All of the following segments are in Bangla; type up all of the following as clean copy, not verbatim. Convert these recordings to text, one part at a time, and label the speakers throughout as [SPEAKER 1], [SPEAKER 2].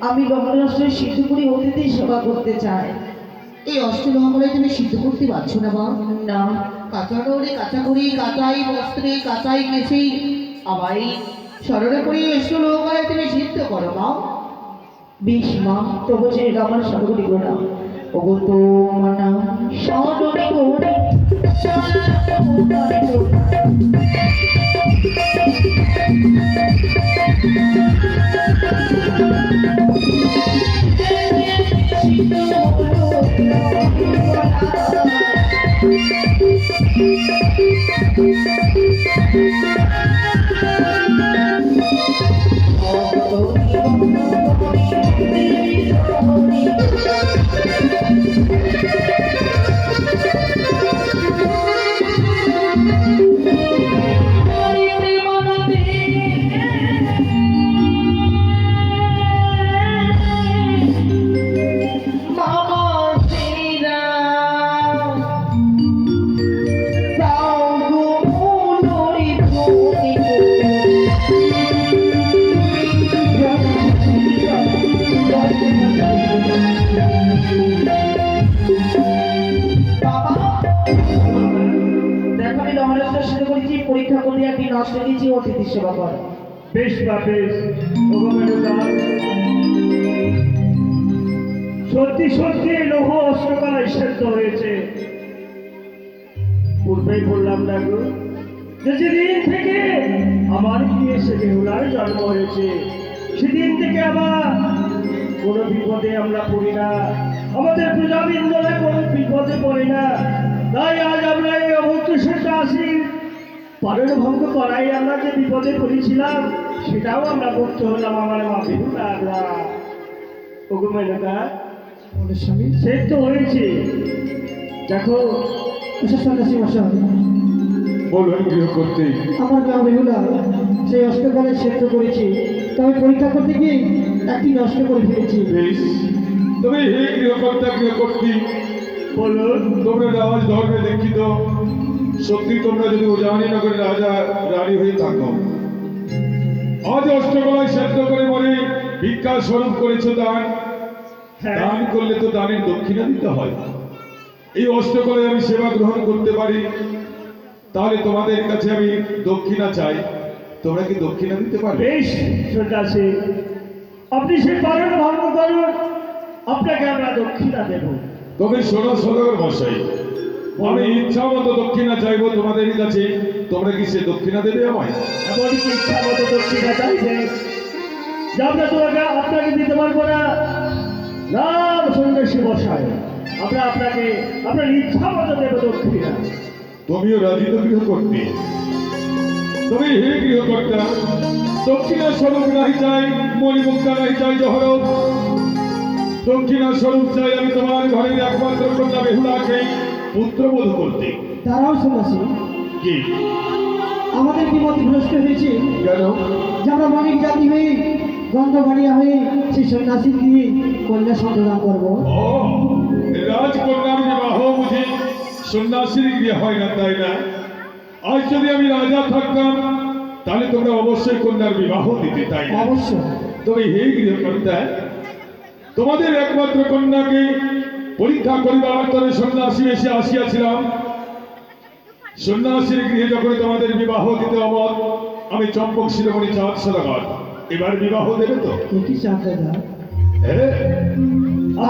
[SPEAKER 1] আমি লবণাশ্রয় সিদ্ধ করে অতিথি সেবা করতে চাই।
[SPEAKER 2] এই অষ্টমঙ্গলে তুমি সিদ্ধ করতে পারছো না মা?
[SPEAKER 1] না,
[SPEAKER 2] কাঁচা ডোরে কাঁচা করি কাঁচাই বস্ত্রে কাঁচাই কেছি আবার স্মরণে করে অষ্টমঙ্গলে তুমি সিদ্ধ করো মা।
[SPEAKER 1] বেশ মা, তবু যে আমার সাধুগুলি গোনা ওগো তো মানা সাধুনি গোনি পরীক্ষা করে একটি নষ্ট দিয়েছি অতিথি সেবা কর।
[SPEAKER 3] বেশ বা বেশ, সত্যি সত্যি লৌহ অস্ত্রকলায় সেদ্ধ হয়েছে। পূর্বেই বললাম না গো, যে যেদিন থেকে আমার গিয়ে সে বেহুলার জন্ম হয়েছে সেদিন থেকে আবার কোনো বিপদে আমরা পড়ি না, আমাদের প্রজাবৃন্দরা কোনো বিপদে পড়ে না। তাই আজ আমরা এই অভক্তটা আসি পালন ভঙ্গ করাই আমরা যে বিপদে পড়েছিলাম সেটাও আমরা মুক্ত হলাম। আমার মা বেহুলা ওগো মেনকা সে তো হয়েছে। দেখো
[SPEAKER 4] বলবেন গৃহ করতে
[SPEAKER 1] আমার মা বেহুলা সেই অষ্টকালে সেদ্ধ করেছি, তবে পরীক্ষা করতে গিয়ে একটি নষ্ট করে ফেলেছি।
[SPEAKER 4] বেশ, তবে হে গৃহকর্তা গৃহকর্ত্রী
[SPEAKER 3] বলুন,
[SPEAKER 4] তোমরা রাজ ধর্মে দীক্ষিত, সত্যি তোমরা যদি উজানি নগরের রাজা রানী হয়ে থাকো, আজ অষ্টকলায় সেদ্ধ করে বলে ভিক্ষা স্বরূপ করেছো দান। দান করলে তো দানের দক্ষিণা দিতে হয়। এই অষ্টকলায় আমি সেবা গ্রহণ করতে পারি, তাহলে তোমাদের কাছে আমি দক্ষিণা চাই। তোমরা কি দক্ষিণা দিতে পারবে?
[SPEAKER 3] বেশ সন্ন্যাসী, আপনি সে পালন ভঙ্গ করুন, আপনাকে আমরা দক্ষিণা দেব।
[SPEAKER 4] তবে শোনো সদর মশাই, আমি ইচ্ছা মতো দক্ষিণা চাইবো তোমাদের কাছে, তোমরা কি সে দক্ষিণা দেবে আমায়?
[SPEAKER 3] এমন কি ইচ্ছা মতো দক্ষিণা চাইছে যে আমরা তোমাকে আপনাকে দিতে পারবো না? না সন্ন্যাসী মশাই, আমরা আপনাকে আপনার ইচ্ছা মতো দেবো দক্ষিণা।
[SPEAKER 4] তুমিও রাজি তো গৃহ করতে, তবে হে গৃহকর্তা, দক্ষিণা স্বরূপ নাই চাই, মণিমুক্তা নাই চাই জহরত। দক্ষিণা স্বরূপ চাই আমি তোমার ঘরের একমাত্র কন্যা বেহুলাকে পুত্রবোধ করতে।
[SPEAKER 1] তারাও শুনেছি
[SPEAKER 4] কি
[SPEAKER 1] আমাদের কি মত ভ্রষ্ট হয়েছে
[SPEAKER 4] কেন?
[SPEAKER 1] যে আমরা মানিক জাতি হয়ে গন্ধবাড়িয়া হয়ে সেই সন্ন্যাসী দিয়ে কন্যা সন্তান করবো।
[SPEAKER 4] ও রাজকন্যার বিবাহ বুঝি সন্ন্যাসীর গৃহে হয় না, তাই না? আজ যদি আমি রাজা থাকতাম তাহলে তোমরা অবশ্যই কন্যার বিবাহ দিতে, তাই না?
[SPEAKER 1] অবশ্যই।
[SPEAKER 4] তবে হে গৃহকর্তা, তোমাদের একমাত্র কন্যাকে পরীক্ষা করিবার তরে সন্ন্যাসী এসে আসিয়াছিলাম। সন্ন্যাসীর গৃহে যখন তোমাদের বিবাহ দিতে অমত, আমি চম্পক শিরোমণি চাঁদ সদাগর। এবার বিবাহ দেবে তো?
[SPEAKER 1] কি চাঁদ দাদা?
[SPEAKER 4] হ্যাঁ,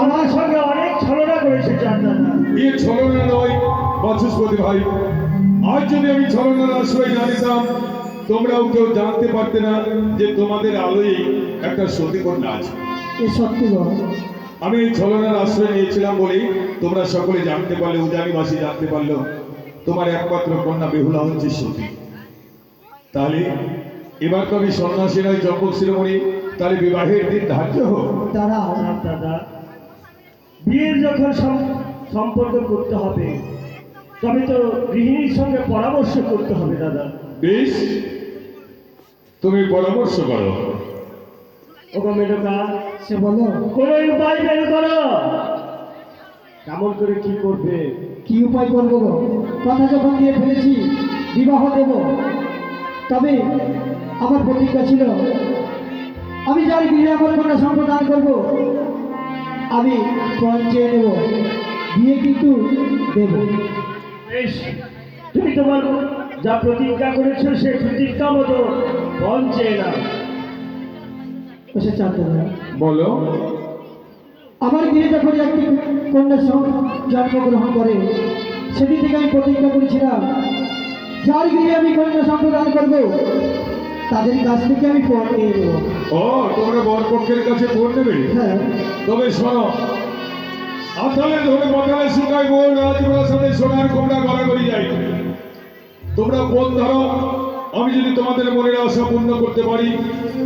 [SPEAKER 3] আমার সঙ্গে অনেক ছলনা করেছে চাঁদ দাদা।
[SPEAKER 4] এ ছলনা নয় বাচস্পতি ভাই। আজ যদি আমি ছলনার আশ্রয় না নিতাম, তোমরাও কেউ জানতে পারতে না যে তোমাদের আলোয় একটা সতী কন্যা আছে।
[SPEAKER 1] এ সত্যি গো।
[SPEAKER 4] আমি এই ছলনার আশ্রয় নিয়েছিলাম বলেই তোমরা সকলে জানতে পারলে, উজানিবাসী জানতে পারলো তোমার একমাত্র কন্যা বেহুলা হচ্ছে সতী। তাহলে এবার তো আমি সন্ন্যাসী নয়, চম্পক শিরোমণি, তাহলে বিবাহের দিন ধার্য হোক।
[SPEAKER 1] দাঁড়াও,
[SPEAKER 3] চাঁদ দাদা, বিয়ের যখন সম্পর্ক করতে হবে তবে তো গৃহিণীর সঙ্গে পরামর্শ করতে হবে দাদা।
[SPEAKER 4] বেশ, তুমি পরামর্শ করো।
[SPEAKER 3] ওগো মেনকা,
[SPEAKER 1] সে বলো
[SPEAKER 3] কোন উপায় বের করো। কেমন করে কি করবে?
[SPEAKER 1] কি উপায় করবো গো? কথা যখন দিয়ে ফেলেছি বিবাহ দেব, তবে আমার প্রতিজ্ঞা ছিল আমি যার গৃহে আমার কন্যা সম্প্রদান করবো আমি পণ চেয়ে নেব, বিয়ে কিন্তু দেব।
[SPEAKER 3] বেশ, তুমি তোমার যা প্রতিজ্ঞা করেছো সেই প্রতিজ্ঞা মতো ফল চেয়ে নাও।
[SPEAKER 1] সে চাঁদ দাদা,
[SPEAKER 4] বলো।
[SPEAKER 1] আমার গৃহে যখন একটি কন্যা জন্মগ্রহণ করে সেদিন থেকে আমি প্রতিজ্ঞা করেছিলাম যার গৃহে আমি কন্যা সম্প্রদান করবো তাদের কাছ থেকে আমি পণ নিয়ে নেব।
[SPEAKER 4] ও, তোমরা বরপক্ষের কাছে পণ নেবে?
[SPEAKER 1] হ্যাঁ,
[SPEAKER 4] তবে শোনো, আথালে ধরে বদলে শুকায় বউ রাজপ্রাসাদে সোনার কোমড়া গড়াগড়ি যায়। তোমরা পণ ধরো, আমি যদি তোমাদের মনের আশা পূর্ণ করতে পারি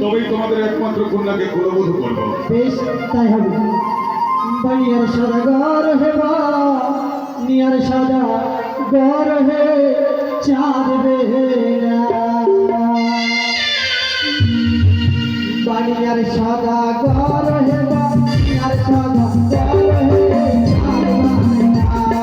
[SPEAKER 4] তবেই তোমাদের একমাত্র কন্যাকে কুলবধূ করবো।
[SPEAKER 1] বেশ তাই হবে। বানিয়ার সাদা গর হে বা, নিয়ার সাদা গর হে চাঁদ বেহেরা। বানিয়ার সাদা গর হে বা, নিয়ার সাদা গর হে চাঁদ বেহেরা।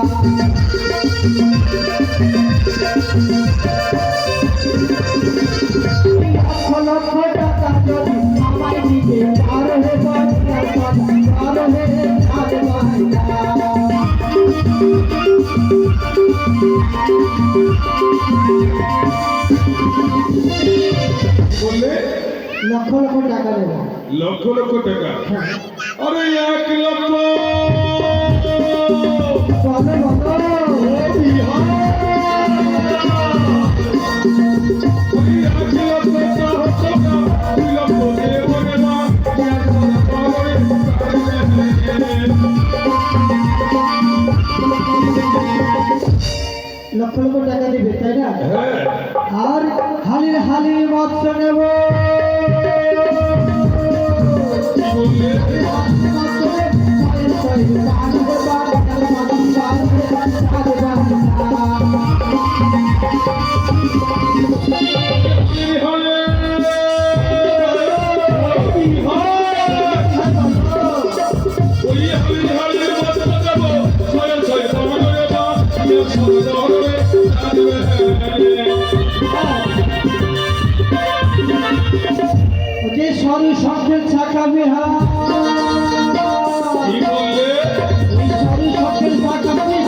[SPEAKER 1] লক্ষ লক্ষ টাকা যদি আমায় দিতে পারো হে বানিয়ার সাদা গর হে চাঁদ বেহেরা।
[SPEAKER 4] বললে
[SPEAKER 1] লক্ষ লক্ষ টাকা দেব।
[SPEAKER 4] লক্ষ লক্ষ টাকা? আরে 1 লক্ষ!
[SPEAKER 1] বলো বলো,
[SPEAKER 4] ওই 1 লক্ষ টাকা হচ্ছে না, 2 লক্ষ দেব রে মা।
[SPEAKER 1] লক্ষ লক্ষ টাকা দিবে তাই না?
[SPEAKER 4] হ্যাঁ,
[SPEAKER 1] আর হালির হালির মৎস্য নেব।
[SPEAKER 4] বললে
[SPEAKER 1] যে সরু শব্দের ছাকা বিহা,
[SPEAKER 4] কি বললে?
[SPEAKER 1] ওই সরু শব্দের ছাকা বিহা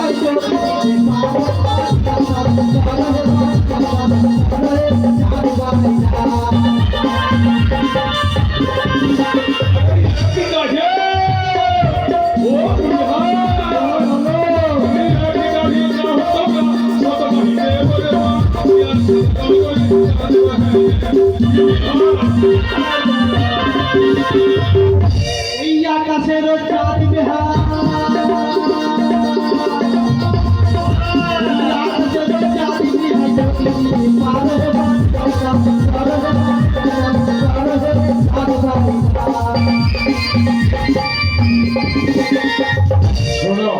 [SPEAKER 4] ঠিক আছে। ও বিহার, তুমি আগে দাঁড়িয়ে না হতো না, শত বাহিরে বলে মা, আমি আর চিন্তা
[SPEAKER 1] এই আকাশের চাঁদ বিহা,
[SPEAKER 4] শোনো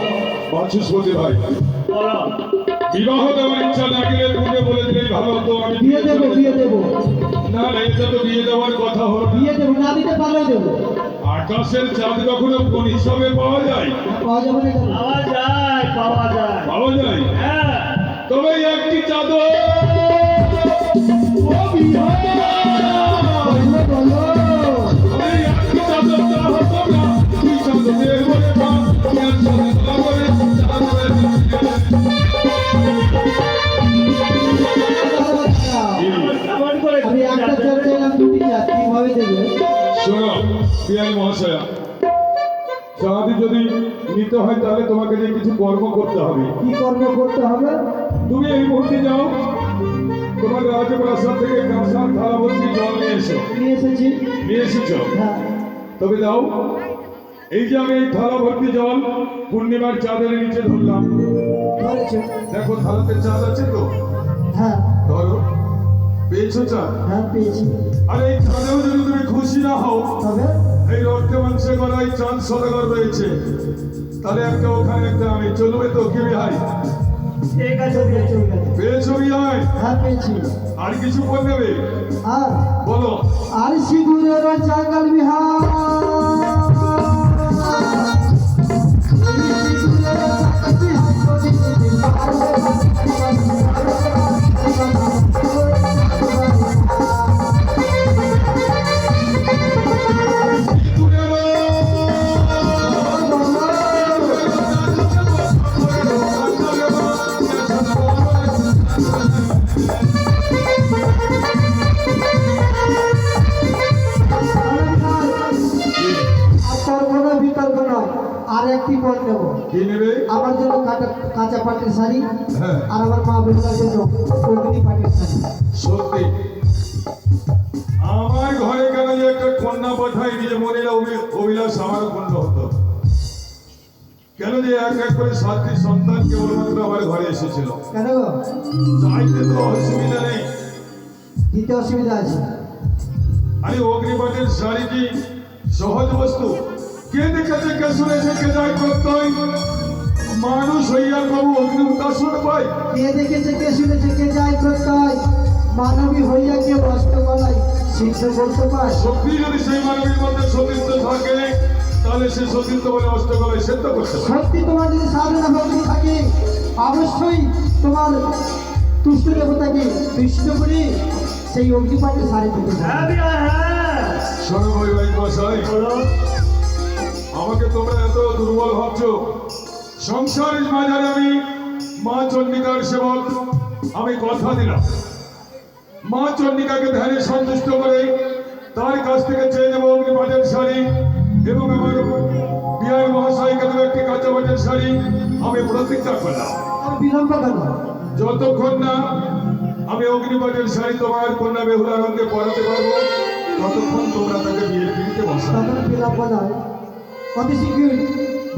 [SPEAKER 4] বাচস্পতি ভাই,
[SPEAKER 3] বলো।
[SPEAKER 4] বিবাহ দেওয়ার ইচ্ছা না গেলে পূর্বে বলে দিলেই ভালো হতো। আমি
[SPEAKER 1] বিয়ে দেবো বিয়ে দেবো
[SPEAKER 4] না না, এটা তো বিয়ে দেওয়ার কথা হলো না।
[SPEAKER 1] বিয়ে দেবো, না দিতে পারলেও দেবো।
[SPEAKER 4] আকাশের চাঁদ কখনো কোন হিসাবে পাওয়া যায়?
[SPEAKER 1] পাওয়া যাবে না কেন?
[SPEAKER 3] পাওয়া যায়, পাওয়া যায়।
[SPEAKER 4] পাওয়া যায়,
[SPEAKER 3] হ্যাঁ,
[SPEAKER 4] তবে একটি চাদর। ও বিহার,
[SPEAKER 1] বলো বলো,
[SPEAKER 4] আমি একটি চাদর না হতো না, 2 চাদর দেব রে মা, আমি আর চিন্তা করে
[SPEAKER 3] কেমন করে
[SPEAKER 1] আমি কবে দেবে?
[SPEAKER 4] শোনো বিআই মহাশয়া, চাঁদি যদি নিতে হয় তাহলে তোমাকে যে কিছু কর্ম করতে হবে।
[SPEAKER 1] কি কর্ম করতে হবে?
[SPEAKER 4] তুমি এই মুহূর্তে যাও, তোমার রাজপ্রাসাদ থেকে কাঁসার থালা ভর্তি জল নিয়ে এসো।
[SPEAKER 1] নিয়ে এসেছি।
[SPEAKER 4] নিয়ে এসেছ?
[SPEAKER 1] হ্যাঁ।
[SPEAKER 4] তবে দাও, এই যে আমি এই থালা ভর্তি জল পূর্ণিমার চাঁদের নিচে ধরলাম।
[SPEAKER 1] ধরেছো?
[SPEAKER 4] দেখো থালাতে চাঁদ আছে তো?
[SPEAKER 1] হ্যাঁ।
[SPEAKER 4] ধরো, পেয়েছো চাঁদ?
[SPEAKER 1] হ্যাঁ পেয়েছি।
[SPEAKER 4] আর এই চাঁদেও যদি তুমি খুশি না হও,
[SPEAKER 1] তবে
[SPEAKER 4] এই রক্তে মাংসে করা এই চাঁদ সদাগর রয়েছে, তাহলে একটা ওখানে একটা আমি, চলবে তো কি বিহাই?
[SPEAKER 3] ঠিক আছে
[SPEAKER 1] পেয়েছি।
[SPEAKER 4] পেয়েছো বিহাই?
[SPEAKER 1] হ্যাঁ পেয়েছি।
[SPEAKER 4] আর কিছু করে নেবে?
[SPEAKER 1] আর
[SPEAKER 4] বলো।
[SPEAKER 1] আর সিঁদুরের জঙ্গল বিহার, বিতর্ক নয়, আর একটি পণ নেব।
[SPEAKER 4] কি নেবে?
[SPEAKER 1] আমার জন্য কাঁচা পাটের শাড়ি,
[SPEAKER 4] হ্যাঁ।
[SPEAKER 1] আর আমার মা বেহুলার জন্য অগ্নি পাটের শাড়ি।
[SPEAKER 4] সত্যি আমার ঘরে কেন যে একটা কন্যা পাঠাই দিয়ে মনিরা অভিলাষ আমার পূর্ণ হতো। কেন যে এক এক করে 7টি সন্তান কেবলমাত্র আমার ঘরে এসেছিল।
[SPEAKER 1] কেন গো?
[SPEAKER 4] চাইতে তো অসুবিধা নেই,
[SPEAKER 1] দিতে অসুবিধা আছে।
[SPEAKER 4] আরে অগ্নিপাটের শাড়ি কি সহজ বস্তু? কে দেখেছে, কে শুনেছে, কে যাই করতই মানুষ হইয়া প্রভু অগ্নি উদাসন পায়।
[SPEAKER 1] কে দেখেছে, কে শুনেছে, কে যায় প্রত্যয় মানবী হইয়া কেউ অষ্টকলায় সিদ্ধ করতে পায়।
[SPEAKER 4] সত্যি যদি সেই মানবীর মধ্যে সতীত্ব থাকে, তাহলে সে সতীত্ব বলে অষ্টকলায় সিদ্ধ করতে পারে।
[SPEAKER 1] সত্যি তোমার যদি সাধনা ভক্তি থাকে, অবশ্যই তোমার তুষ্ট দেবতাকে তুষ্ট করে সেই অগ্নিপাটের শাড়ি দিতে পারে।
[SPEAKER 3] হ্যাঁ বিহাই, হ্যাঁ
[SPEAKER 4] শোনো বৈবাহিক মশাই,
[SPEAKER 3] বলো।
[SPEAKER 4] আমাকে তোমরা এত দুর্বল ভাবছো। সংসারের বাজারে আমি মা চন্ডিকার সেবক, আমি কথা দিলাম মা চন্ডিকাকে ধ্যানে সন্তুষ্ট করে তার কাছ থেকে চেয়ে নেবো অগ্নিপাটের শাড়ি, এবং আমার বিআই মহাশয়কে দেবো একটি কাঁচা পাটের শাড়ি। আমি প্রতিজ্ঞা করলাম,
[SPEAKER 1] আর বিলম্ব কেন?
[SPEAKER 4] যতক্ষণ না আমি অগ্নিপাটের শাড়ি তোমার কন্যা বেহুলার রঙে পরাতে পারবো, ততক্ষণ তোমরা তাকে বিয়ের পিড়িতে বসাবে।
[SPEAKER 1] তখন বিলম্ব নয়, অতি শীঘ্রই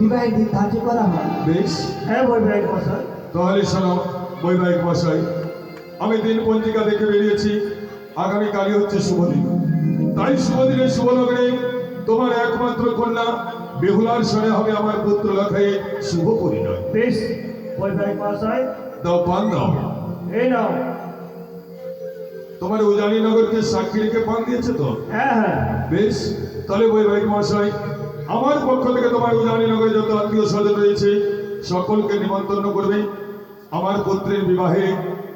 [SPEAKER 1] বিবাহের দিন ধার্য করা হয়।
[SPEAKER 4] বেশ,
[SPEAKER 3] হ্যাঁ বৈবাহিক মশাই।
[SPEAKER 4] তাহলে শোনো বৈবাহিক মশাই, আমি দিন পঞ্জিকা দেখে বেরিয়েছি, আগামীকালই হচ্ছে শুভ দিন। তাই শুভ দিনে শুভ লগ্নে তোমার একমাত্র কন্যা বেহুলার সঙ্গে হবে আমার পুত্র লখাইয়ের শুভ পরিণয়।
[SPEAKER 3] বেশ বৈবাহিক মশাই,
[SPEAKER 4] দাও পান দাও।
[SPEAKER 3] এই নাও।
[SPEAKER 4] তোমার উজানি নগরকে সাক্ষী রেখে পান দিয়েছে তো?
[SPEAKER 3] হ্যাঁ হ্যাঁ
[SPEAKER 4] বেশ, তাহলে বৈবাহিক মহাশয়, আমার পক্ষ থেকে তোমার উজানি নগরে যত আত্মীয় স্বজন রয়েছে সকলকে নিমন্ত্রণ করবে আমার পুত্রের বিবাহে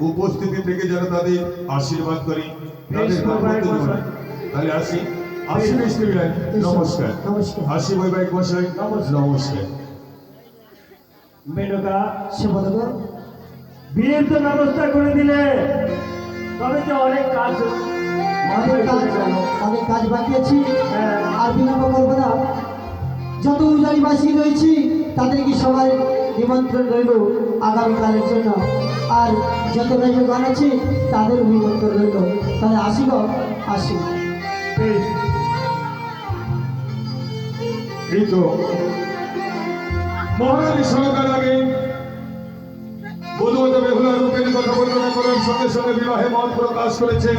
[SPEAKER 4] উপস্থিতি থেকে যেন তাদের আশীর্বাদ করি, তাদের দাম্পত্য জীবনে। তাহলে আসি, আসি মিষ্টি বিলাই, নমস্কার।
[SPEAKER 1] নমস্কার।
[SPEAKER 4] আসি বৈবাহিক মহাশয়, নমস্কার।
[SPEAKER 3] মেনকা,
[SPEAKER 1] সে বলো গো।
[SPEAKER 3] বিয়ের তো ব্যবস্থা করে দিলে, তবে তো অনেক কাজ
[SPEAKER 1] অনেক কাজ বাকি আছে,
[SPEAKER 3] হ্যাঁ।
[SPEAKER 1] আর বিলম্ব করবো না। যত উজানিবাসী রয়েছি তাদেরকে সবাই নিমন্ত্রণ রইল আগামীকালের জন্য, আর যত রাজ্যগান আছে তাদের নিমন্ত্রণ রইল। তাহলে আসি গো, আসি।
[SPEAKER 3] বেশ।
[SPEAKER 4] এই তো মহারানী সরকার আগে বধূবত বেহুলার রূপের কথা বর্ণনা করার সঙ্গে সঙ্গে বিবাহে মত প্রকাশ করেছে।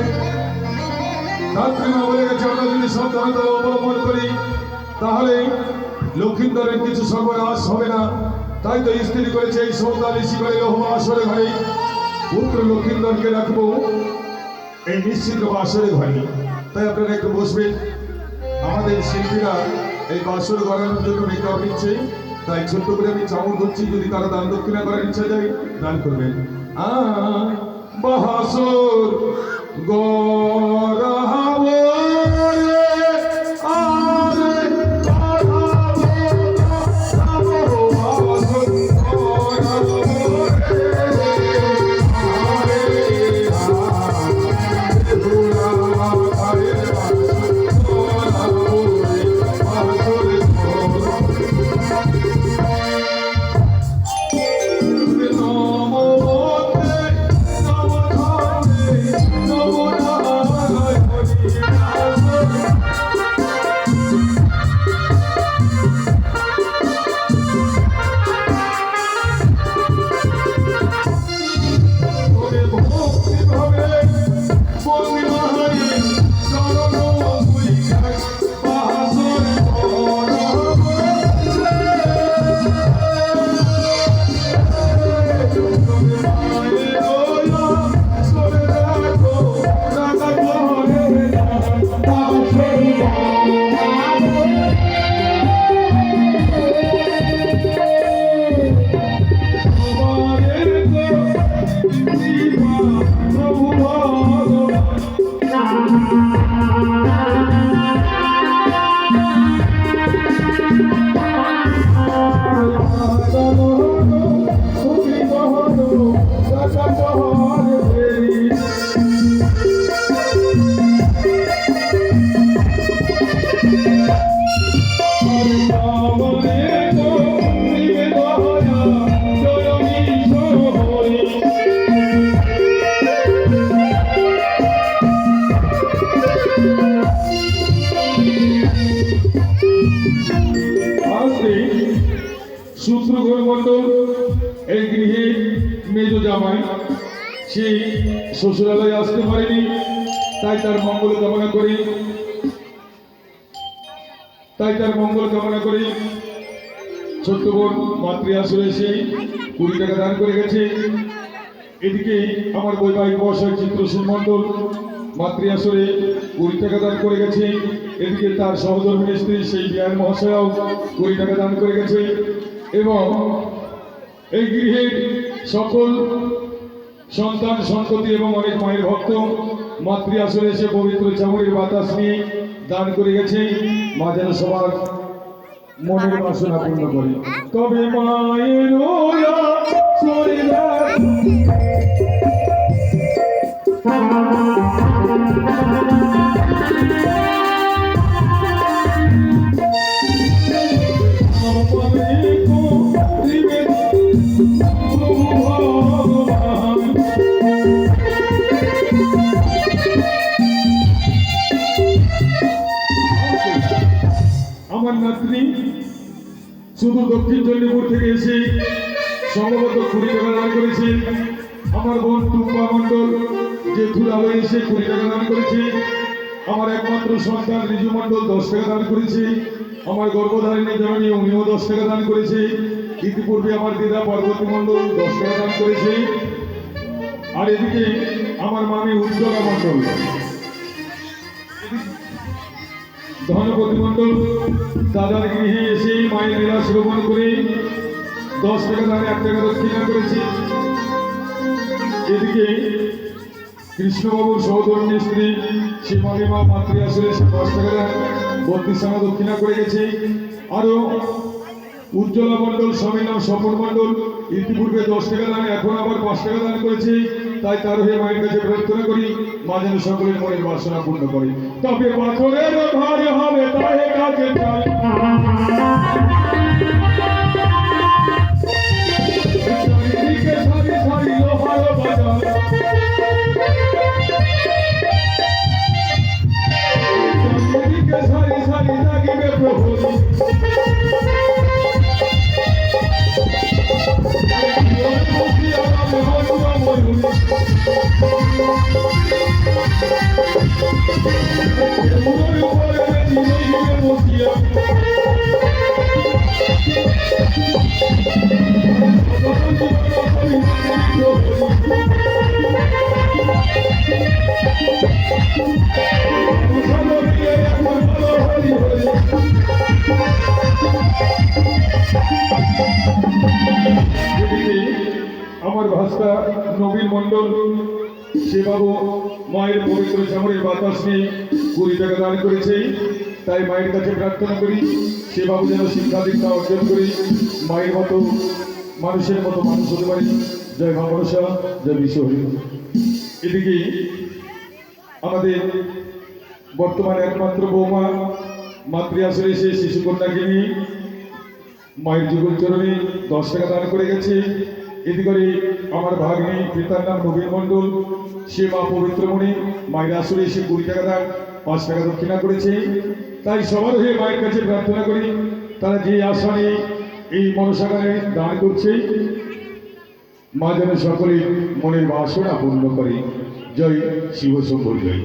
[SPEAKER 4] রাত্রিমা বলে গেছে, আমরা যদি সাবধানতা অবলম্বন করি তাহলে লক্ষিন্দরের কিছু সর্বনাশ হবে না। তাই তো স্ত্রী করেছে এই সৌদালিশি করে লোহমা আসরে ঘরে পুত্র লক্ষিন্দরকে রাখবো এই নিশ্চিত আসরে ঘরে। তাই আপনারা একটু বসবেন, আমাদের শিল্পীরা এই বাসর গড়ানোর জন্য মেকআপ নিচ্ছে, তাই ছোট্ট করে আমি চামড় ধরছি, যদি কারো দান দক্ষিণা করার ইচ্ছা যায় দান করবেন। বাসর গড়াবো জামাই সে শ্বশুরালয়ে আসতে পারেনি, তাই তার মঙ্গল কামনা করি ছোট্ট বোন মাতৃ আসরে এসে 20 টাকা দান করে গেছে। এদিকে আমার বৈবাহিক মহাশয় চিত্রসেন মণ্ডল মাতৃ আসরে 20 টাকা দান করে গেছে। এদিকে তার সহধর্মিনী স্ত্রী সেই বিয়ার মহাশয়াও 20 টাকা দান করে গেছে। এবং এই গৃহের সকল সন্তান সন্ততি এবং অনেক মায়ের ভক্ত মাতৃ আসরে এসে পবিত্র চামড়ির বাতাস নিয়ে দান করে গেছে। মা যেন সবার মনের বাসনা পূর্ণ করে। তবে মায়ের আমার নাতনি শুধু দক্ষিণ চণ্ডীপুর থেকে এসে সম্ভবত 20 টাকা দান করেছে। আমার বোন টুম্পা মণ্ডল যে ধুলালয়ে এসে 20 টাকা দান করেছে। আমার একমাত্র সন্তান রিজু মণ্ডল 10 টাকা দান করেছে। আমার গর্ভধারিণী জননী উনিও 10 টাকা দান করেছে। ইতিপূর্বে আমার দিদা পার্বতী মণ্ডল 10 টাকা দান করেছে। আর এদিকে আমার মামি উজ্জ্বলা মণ্ডল, ধনপতি মণ্ডল দাদার গৃহে এসে মায়ের লীলা শ্রবণ করে 10 টাকা দানে 1 টাকা দক্ষিণা করেছে। এদিকে কৃষ্ণবাবুর সহধর্মিনী স্ত্রী শিবালিমা মাতৃ আসলে 5 টাকা দান 32 টাকা দক্ষিণা করে গেছে। আরো উজ্জ্বলা মণ্ডল স্বামীর নাম স্বপন মণ্ডল ইতিপূর্বে 10 টাকা দান এখন আবার 5 টাকা দান করেছে। তাই তার হয়ে মায়ের কাছে প্রার্থনা করি মা যেন সকলের মনের বাসনা পূর্ণ করে। তবে পাথরের ঘর হবে তাই কাছে চাই, চারিদিকে সারি সারি লোহার বাজার, চারিদিকে সারি সারি লাগিবে প্রহরী, আমার ভাস্তা নবীন মণ্ডল সে বাবু মায়ের পবিত্র চামড়ের বাতাস নিয়ে 20 টাকা দান করেছে। তাই মায়ের কাছে প্রার্থনা করি সে বাবু যেন শিক্ষা দীক্ষা অর্জন করি মায়ের মতো মানুষের মতো মানুষ হতে পারি। জয় মা মনসা, জয় বিশ্ব হরি। এদিকে আমাদের বর্তমানে একমাত্র বৌমা মাতৃ আসরে এসে শিশুকন্যাকে নিয়ে মায়ের যুগল চরণে 10 টাকা দান করে গেছে। এতে করে আমার ভাগ্নি পিতার নাম নবীন মণ্ডল সে মা পবিত্রমণি মায়ের আসরে এসে 20 টাকা দান 5 টাকা দক্ষিণা করেছে। তাই সবার হয়ে মায়ের কাছে প্রার্থনা করি তারা যে আশা নিয়ে এই মনসাগানে দান করছে মা যেন সকলে মনের বাসনা পূর্ণ করে। জয় শিব শম্ভুর জয়।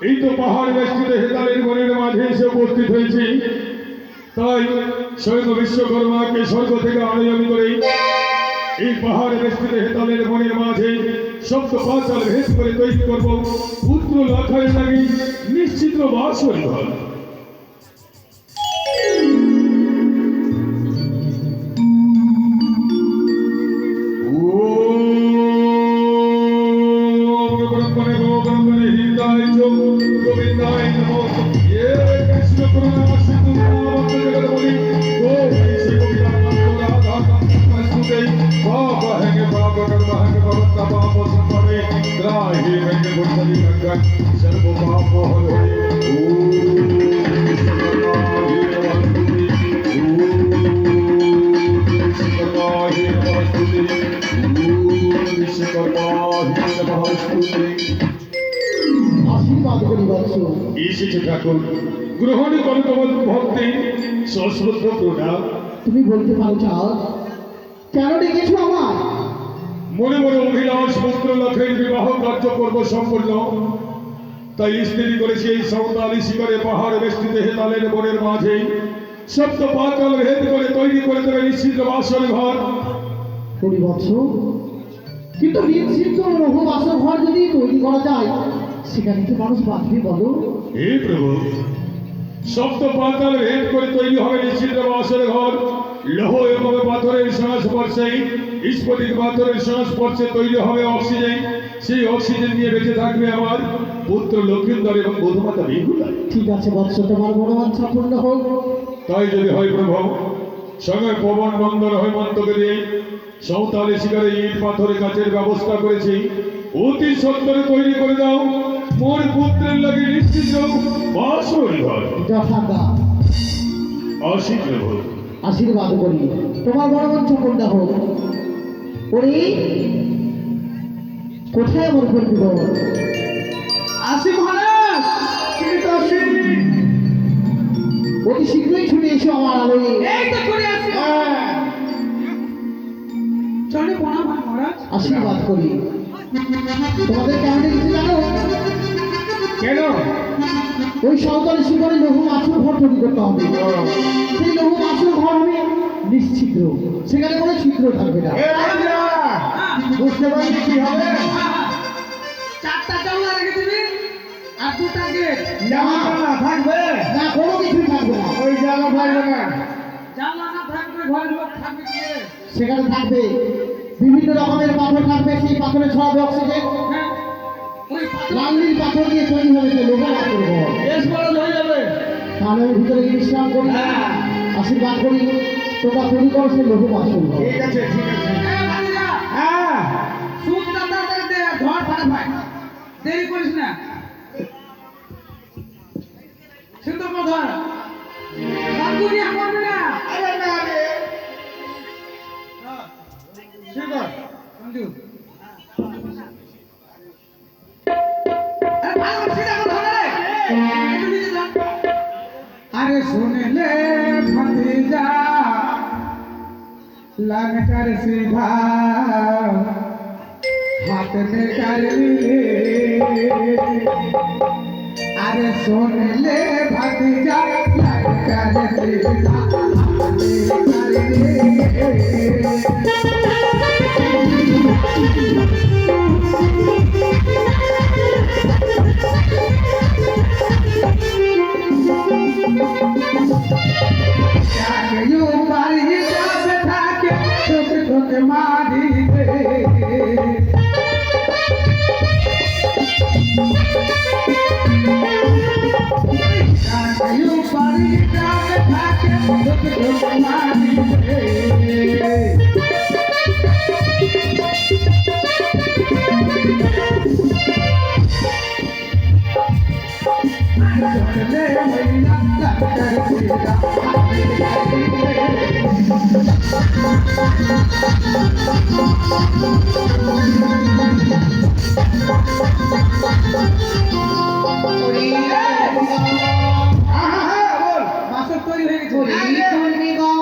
[SPEAKER 4] এই তো পাহাড় বেষ্টিত হেতালের মনের মাঝে এসে উপস্থিত হয়েছে। তাই স্বয়ং বিশ্বকর্মাকে স্বর্গ থেকে আয়োজন করে এই পাহাড় বেষ্টিত হেতালের মনের মাঝে শব্দ পাঁচাল ভেদ করে তৈরি করব পুত্র লক্ষায় লাগি নিশ্চিত বাসর ঘর।
[SPEAKER 2] আশীর্বাদ করি বৎস।
[SPEAKER 4] এসেছে ঠাকুর, গ্রহণ করো তোমার ভক্তি সশ্রদ্ধ প্রণাম।
[SPEAKER 2] তুমি বলতে পারো চাঁদ কেন ডেকেছো আমার?
[SPEAKER 4] মনে মনে অভিলাষ পুত্র লক্ষের বিবাহ কার্য করব সম্পূর্ণ। তাই স্ত্রী করেছি এই সাঁওতালি শিকারে পাহাড় বেষ্টিত হেতালের বনের মাঝে সপ্ত পাতাল ভেদ করে তৈরি করে দেবে নিশ্চিত বাসর ঘর।
[SPEAKER 1] পরিবৎস, কিন্তু নিশ্চিত রঘু বাসর ঘর যদি তৈরি করা যায় সেখানে কি মানুষ বাঁচবে বলো?
[SPEAKER 4] হে প্রভু, সপ্ত পাতাল ভেদ করে তৈরি হবে নিশ্চিত বাসর ঘর। লৌহ এবং পাথরের সংস্পর্শে, স্ফটিক পাথরের সংস্পর্শে তৈরি হবে অক্সিজেন। সেই অক্সিজেন নিয়ে বেঁচে থাকবে আমার পুত্র লক্ষিন্দর এবং বধূমাতা বিহুলা।
[SPEAKER 1] ঠিক আছে বৎস, তোমার মনোবাঞ্ছা পূর্ণ হোক।
[SPEAKER 4] তাই যদি হয় প্রভু, সঙ্গে পবন বন্দর হেমন্তকে দিয়ে সাঁওতালি শিকারে ইট পাথরের কাছের ব্যবস্থা করেছি। অতি সত্তরে তৈরি করে দাও মোর পুত্রের লাগে নিশ্চিত বাসর ঘর।
[SPEAKER 1] যথাজ্ঞা,
[SPEAKER 4] আসি প্রভু।
[SPEAKER 1] আশীর্বাদ করি তোমার মনোবাঞ্ছা পূর্ণ হোক। ওরে, কোথায় আমার করবি?
[SPEAKER 2] আসি মহারাজ,
[SPEAKER 1] অতি শীঘ্রই ছুটে এসো আমার আলোয়।
[SPEAKER 2] এই তো করে আসি। চলে প্রণাম মহারাজ।
[SPEAKER 1] আশীর্বাদ করি। তোমাদের কেমন কিছু জানো?
[SPEAKER 3] কেন?
[SPEAKER 1] ওই সাঁওতালি শিকারে লৌহ মাছুর ঘর তৈরি করতে হবে। সেই লৌহ মাছুর ঘর হবে নিশ্ছিদ্র, সেখানে কোনো ছিদ্র থাকবে না।
[SPEAKER 3] বুঝতে পারছি কি হবে?
[SPEAKER 2] চারটা জানলা রেখে দিবি আর দুটা গেট।
[SPEAKER 3] জানলা থাকবে
[SPEAKER 1] না, কোনো কিছুই থাকবে না।
[SPEAKER 3] ওই জানলা থাকবে না।
[SPEAKER 2] জানলা না থাকবে ঘরের লোক থাকবে কি করে?
[SPEAKER 1] সেখানে থাকবে বিভিন্ন রকমের পাথর থাকবে, সেই পাথরে ছড়াবে অক্সিজেন।
[SPEAKER 2] হ্যাঁ, ওই পাথর
[SPEAKER 1] লাল নীল পাথর দিয়ে তৈরি হবে সেই লৌহ মাছুর ঘর।
[SPEAKER 3] বেশ বড় হয়ে যাবে।
[SPEAKER 1] তাহলে আমি ভিতরে গিয়ে বিশ্রাম করি, আশীর্বাদ করি। তোমরা তৈরি করো সেই লৌহ মাছুর ঘর।
[SPEAKER 3] ঠিক আছে, ঠিক আছে।
[SPEAKER 2] এই বাড়িরা,
[SPEAKER 3] হ্যাঁ,
[SPEAKER 2] সুদ দাতাদের দে, ঘর ভাড়া পাই। দেরি করিস না। শুনতো ধর বাবু নিয়ে করবি না।
[SPEAKER 3] আরে না রে। শিকর।
[SPEAKER 2] সঞ্জু, আরে ভালো সিধা কথা রে। একটু নিচে যা। আরে শুনলে ভতিজা लान कर सीधा हाथ में कर ले। अरे सुन ले भतीजा लान कर सीधा हाथ में कर ले। मारी दे यू पारी जाके थाके दुख मारी दे ले मैना कर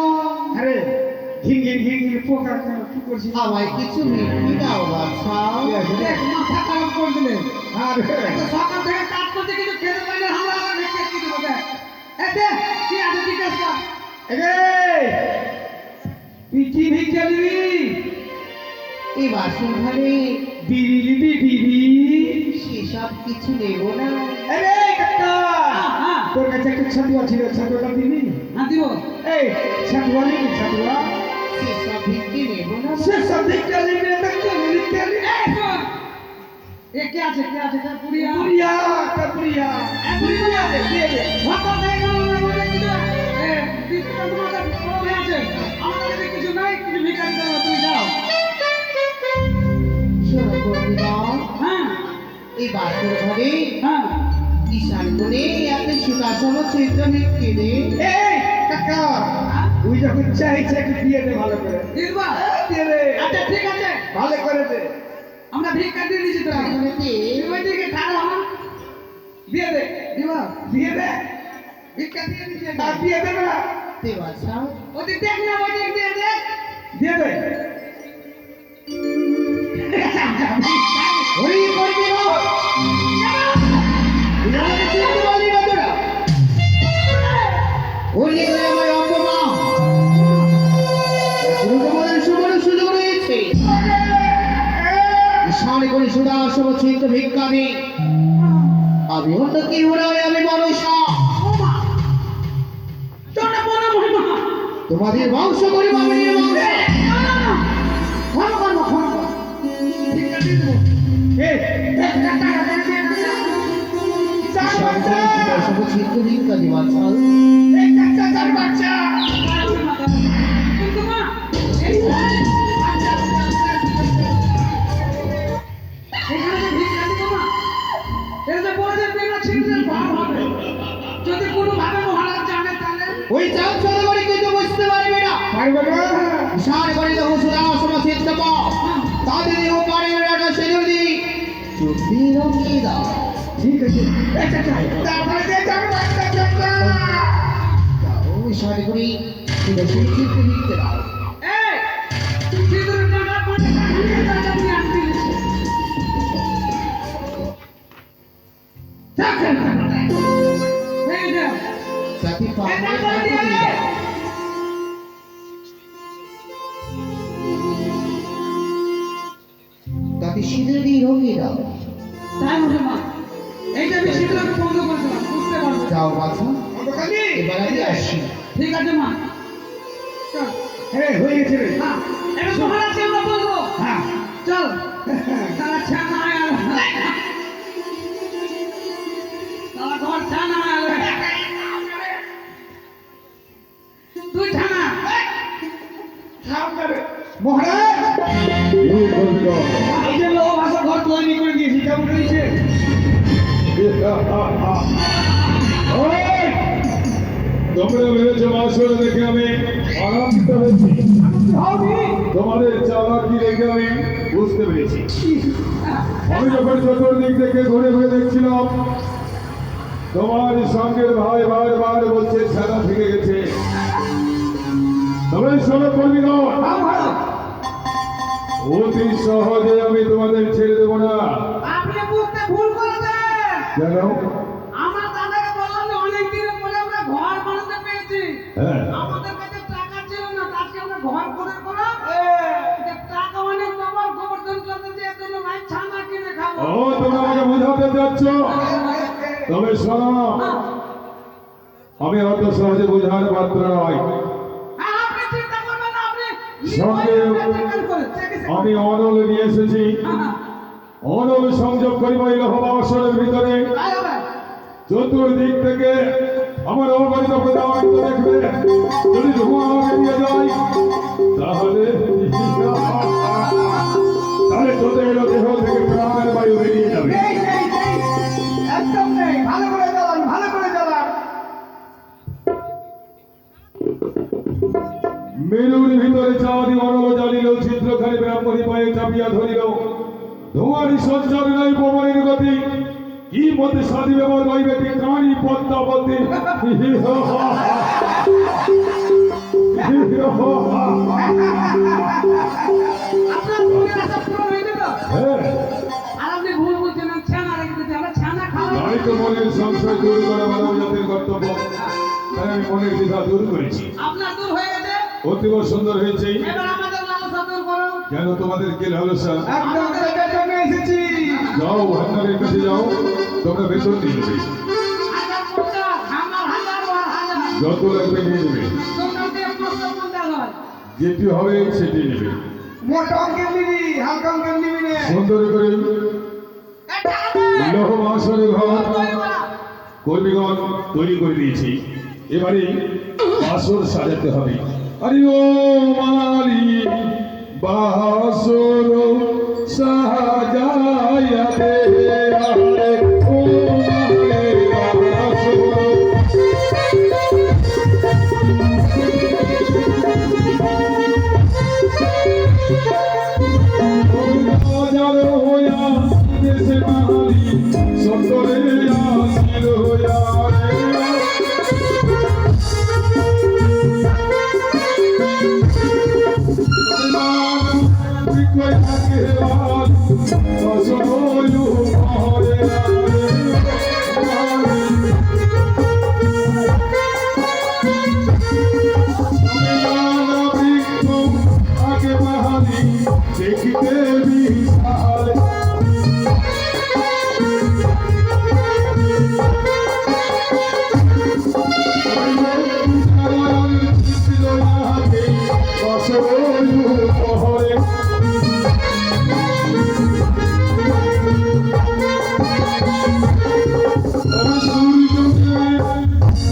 [SPEAKER 2] सीधा
[SPEAKER 5] আমায় কিছু মিষ্টি দাও বাছা।
[SPEAKER 2] মাথা খারাপ করে দিলে
[SPEAKER 3] আরে
[SPEAKER 2] সকাল থেকে কাজ করতে কিছু খেতে পারি না। আমরা আবার ভিক্ষা কি দেবো? এতে কি আছে জিজ্ঞেস কর।
[SPEAKER 3] পিটি ভিক্ষা দিবি,
[SPEAKER 5] এই বাসন ঘরে
[SPEAKER 3] বিড়ি দিবি, বিড়ি।
[SPEAKER 5] সেসব কিছু নেব না।
[SPEAKER 3] আরে কাকা,
[SPEAKER 2] হ্যাঁ
[SPEAKER 3] তোর কাছে একটা ছাতুয়া ছিল, ছাতুয়াটা দিবি?
[SPEAKER 2] হ্যাঁ দিব।
[SPEAKER 3] এই ছাতুয়া নিবি, ছাতুয়া।
[SPEAKER 5] সেসব ভিক্ষে নেব না।
[SPEAKER 3] সে সব ভিক্ষা দিবি, এটা কেন ভিক্ষা দিবি?
[SPEAKER 2] এই শোন, এ কে আছে কে আছে তার পুরিয়া
[SPEAKER 3] পুরিয়া, তা পুরিয়া।
[SPEAKER 2] পুরিয়া দে দিয়ে দে সকাল থেকে গেল না কিছু এ বিস্কুট তোমার কাছে পড়ে আছে। আমাদের কাছে কিছু নাই, কিছু ভিক্ষা দিতে হবে, তুই যাও।
[SPEAKER 5] শোনো কর্মীরা,
[SPEAKER 2] হ্যাঁ
[SPEAKER 5] এই বাসন ঘরে
[SPEAKER 2] হ্যাঁ
[SPEAKER 5] ঈশান করে এত সুকাসম চৈত্র ভিক্ষে দে।
[SPEAKER 3] এই কাকা, তুই যখন চাইছে একটু দিয়ে দে ভালো করে।
[SPEAKER 2] দিবা
[SPEAKER 3] দিয়ে দে,
[SPEAKER 2] আচ্ছা ঠিক আছে,
[SPEAKER 3] ভালো করে দে।
[SPEAKER 2] আমরা ভিক্ষা দিয়ে দিচ্ছি তোরা।
[SPEAKER 5] তাহলে দে।
[SPEAKER 2] তুই ওই দিকে খাড়া হ, দিয়ে দে দিবা
[SPEAKER 3] দিয়ে দে,
[SPEAKER 2] ভিক্ষা দিয়ে দিচ্ছি।
[SPEAKER 3] আর দিয়ে দেবে না?
[SPEAKER 5] দে বাছা।
[SPEAKER 2] ওদিক দেখ না, ওই দিক দিয়ে দেখ।
[SPEAKER 3] দিয়ে দে।
[SPEAKER 5] হরি করবি না তুই আমাকে চিনতে পারলি না তোরা হরি করে আমার অপমান শুরু তোমাদের সুযোগ রয়েছে ঈশান করে সুদা সমচিত ভিক্ষাদি আমি অন্য কি হলে আমি মনসা তোমাদের বংশ করি বামনের বংশ সমচিত ভিক্ষাদি বাচ্চাল
[SPEAKER 2] যদি কোনো ভাবে মহারাজ জানে তাহলে
[SPEAKER 5] ওই চাপ চলে করে কিন্তু বুঝতে পারবে না ঈশান করে দেহ সুদা সমচিত তাদের দেহ পারে রাজা সেজুদি চুক্তি রঙিয়ে দাও
[SPEAKER 1] ঠিক আছে
[SPEAKER 5] ঈশান করি কিন্তু সুচিত লিখতে দাও
[SPEAKER 2] এই সিঁদুর টাকা পয়সা নিয়ে টাকা নিয়ে আনতে দিছে এই যে
[SPEAKER 5] জাতি পাবে
[SPEAKER 2] এটা করে দিয়ে
[SPEAKER 5] তাকে সিঁদুরি রঙিয়ে দাও
[SPEAKER 2] তাই বলে মা এইটা আমি সিঁদুরকে বন্ধ করেছিলাম বুঝতে পারবো
[SPEAKER 5] যাও বাছা এবার আমি আসি
[SPEAKER 2] ঠিক আছে মা চল
[SPEAKER 1] হ্যাঁ হয়ে গেছে রে
[SPEAKER 2] হ্যাঁ এবার মহারাজকে আমরা বলবো
[SPEAKER 1] হ্যাঁ
[SPEAKER 2] চল তারা ছানা আয়াল তারা ঘর ছানা আয়াল তুই ছানা
[SPEAKER 1] মহারাজ
[SPEAKER 4] এই কবিগণ,
[SPEAKER 1] এই যে লোক ভাষা ঘর তৈরি করে দিয়েছি কেমন হয়েছে
[SPEAKER 4] ওই! তোমরা ভেবেছ মাসুর দেখে আমি আনন্দিত হয়েছি তোমাদের চালাকি দেখে আমি বুঝতে পেরেছি আমি যখন চতুর্দিক থেকে ঘুরে ঘুরে দেখছিলাম তোমার সঙ্গের ভাই বারবার বলছে ছাড়া থেকে গেছে তবে শোনো কর্মীগণ অতি সহজে আমি তোমাদের ছেড়ে দেবো না
[SPEAKER 2] আপনি বুঝতে ভুল করেছেন
[SPEAKER 4] কেন
[SPEAKER 2] আমার দাদাকে বললাম যে অনেক দিনের পরে আমরা ঘর বানাতে পেরেছি
[SPEAKER 4] হ্যাঁ
[SPEAKER 2] আমাদের কাছে টাকা ছিল না আজকে আমরা ঘর করে টাকা অনেক বাবার গোবর্ধন চলতে এর জন্য ভাই ছানা কিনে খাবো
[SPEAKER 4] ও তোমরা আমাকে বোঝাতে যাচ্ছ তবে শোনো আমি অত সহজে বোঝার পাত্র নয়
[SPEAKER 2] হ্যাঁ, আপনি চিন্তা করবেন না, আপনি
[SPEAKER 4] সঙ্গে আমি অনল নিয়ে এসেছি অনল সংযোগ করিব এই লহবাসনের ভিতরে চতুর্দিক থেকে আমার অবগত প্রদান দেখবে যদি ধোঁয়া বেরিয়ে যায় তাহলে তাহলে তোদের দেহ থেকে প্রাণ বায়ু বেরিয়ে যাবে
[SPEAKER 1] একদম নেই ভালো করে চালান
[SPEAKER 4] মেরুর ভিতরে চাঁদি অনল জানিল চিত্রখানি ব্রাহ্মণী পায়ে চাপিয়া ধরিল ধোঁয়ারি সঞ্চার নাই পবনের গতি কি মধ্যে সাধি ব্যবহার হইবে কি কানি পদ্মাবতী
[SPEAKER 2] আপনার মনের আশা পূরণ হয়ে গেল
[SPEAKER 4] হ্যাঁ
[SPEAKER 2] আর আপনি ভুল বলছেন আমি ছানা রেখে দিতে আমরা ছানা খাবো
[SPEAKER 4] তাই তো মনের সংশয় দূর করা মানব জাতির কর্তব্য তাই আমি মনের দ্বিধা দূর করেছি
[SPEAKER 2] আপনার দূর হয়ে গেছে
[SPEAKER 4] অতীব সুন্দর হয়েছে
[SPEAKER 2] এবার আমাদের লালসা দূর করো
[SPEAKER 4] কেন তোমাদের কি লালসা
[SPEAKER 1] একদম দেখার জন্য এসেছি
[SPEAKER 4] যাও ভান্ডারের কাছে যাও তোমরা বেতন নিয়ে নেবে
[SPEAKER 2] হাজার কোটা হাজার হাজার আর হাজার
[SPEAKER 4] যত লাগবে নিয়ে নেবে
[SPEAKER 2] তোমাকে প্রশ্ন কোনটা হয়
[SPEAKER 4] যেটি হবে সেটি নেবে
[SPEAKER 1] মোটা অঙ্কের নিবি হালকা অঙ্কের নিবি রে
[SPEAKER 4] সুন্দর করে লৌহ বাসনের ঘর কর্মীগণ তৈরি করে দিয়েছি এবারে বাসর সাজাতে হবে আরে ও মালি বাসর সাজাইয়া দে আরে ও মালি বাসর হাজার হইয়া দেশে মালি সতরে আসিল হইয়া রে বিকয় থাকে আগে বাহালি দেখিতে বিশাল শহরে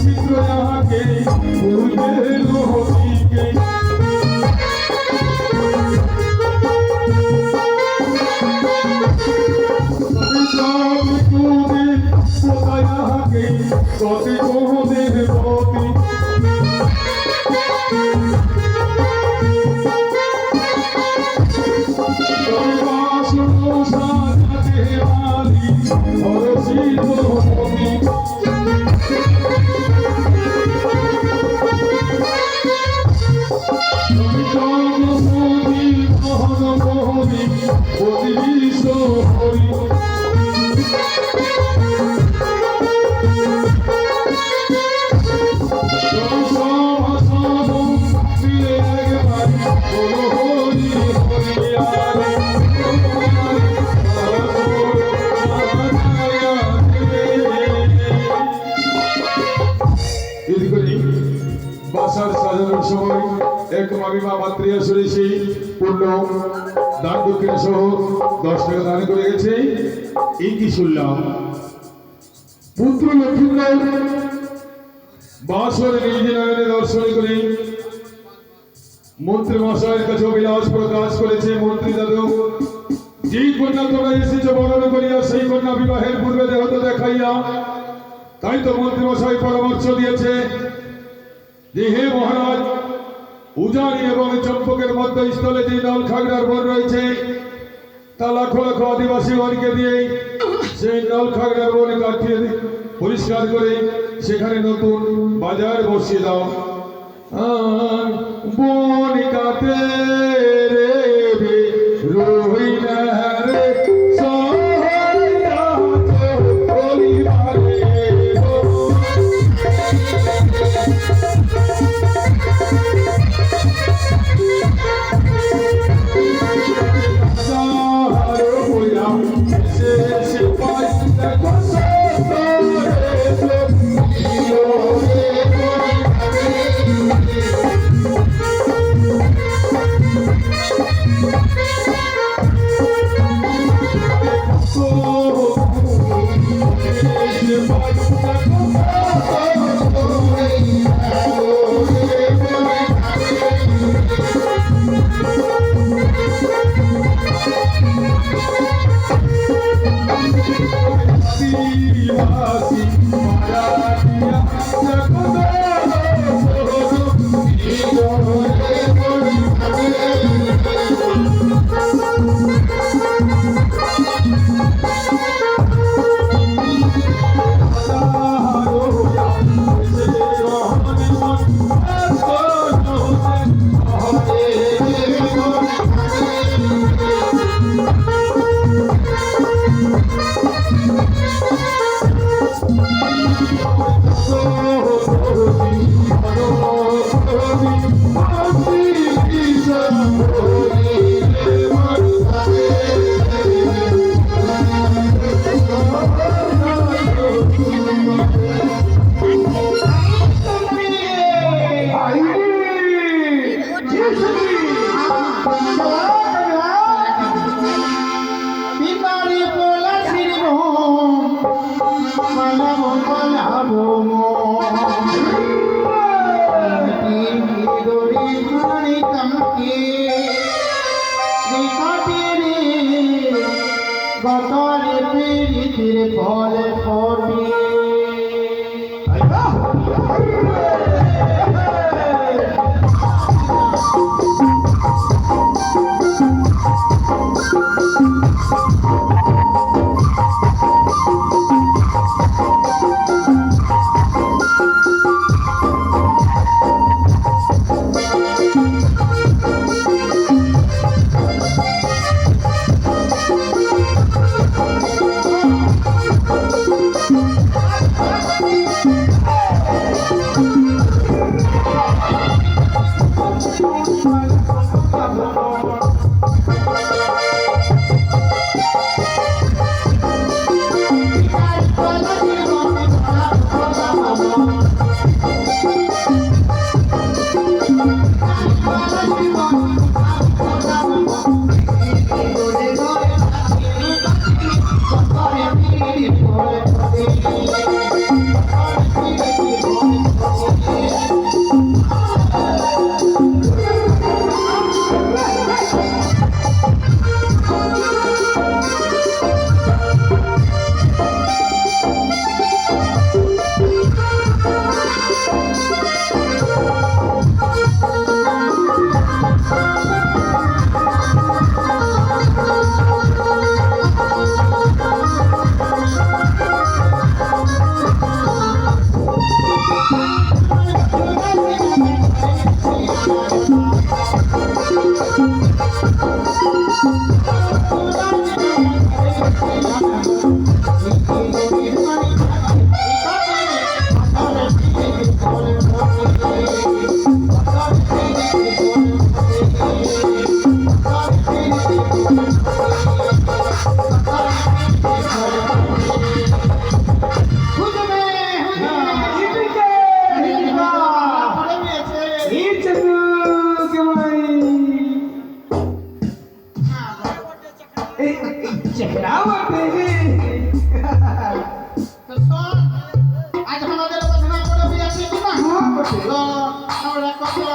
[SPEAKER 4] চিত্র যাহাকে পূর্বের হতিকে কতে কোহদের পতি সাজাতে বালি হরষিত মতি জগমতি মোহন মোহনী অতি বিশ্ব হরি বাসার সাজানোর সময় এক মামিমা মাতৃয়া সুরেশী পূর্ণ দান দক্ষিণ সহ 10 টাকা দান করে গেছে। এই কি শুনলাম পুত্র লক্ষ্মীন্দর বাসরে নিজ নয়নে দর্শন করে মন্ত্রী মশাইয়ের কাছে অভিলাষ প্রকাশ করেছে। মন্ত্রী দাদু যেই কন্যা তোমরা এসেছো বরণ করিয়া সেই কন্যা বিবাহের পূর্বে দেহত দেখাইয়া, তাই তো মন্ত্রী মশাই পরামর্শ দিয়েছে যে হে মহারাজ, উজানি এবং চম্পকের মধ্যস্থলে যে নল খাগড়ার বন রয়েছে তা লাখ লাখ আদিবাসী বনকে দিয়ে সেই নল খাগড়ার বন কাটিয়ে পরিষ্কার করে সেখানে নতুন বাজার বসিয়ে দাও। বন কাতে রে রোহি না রে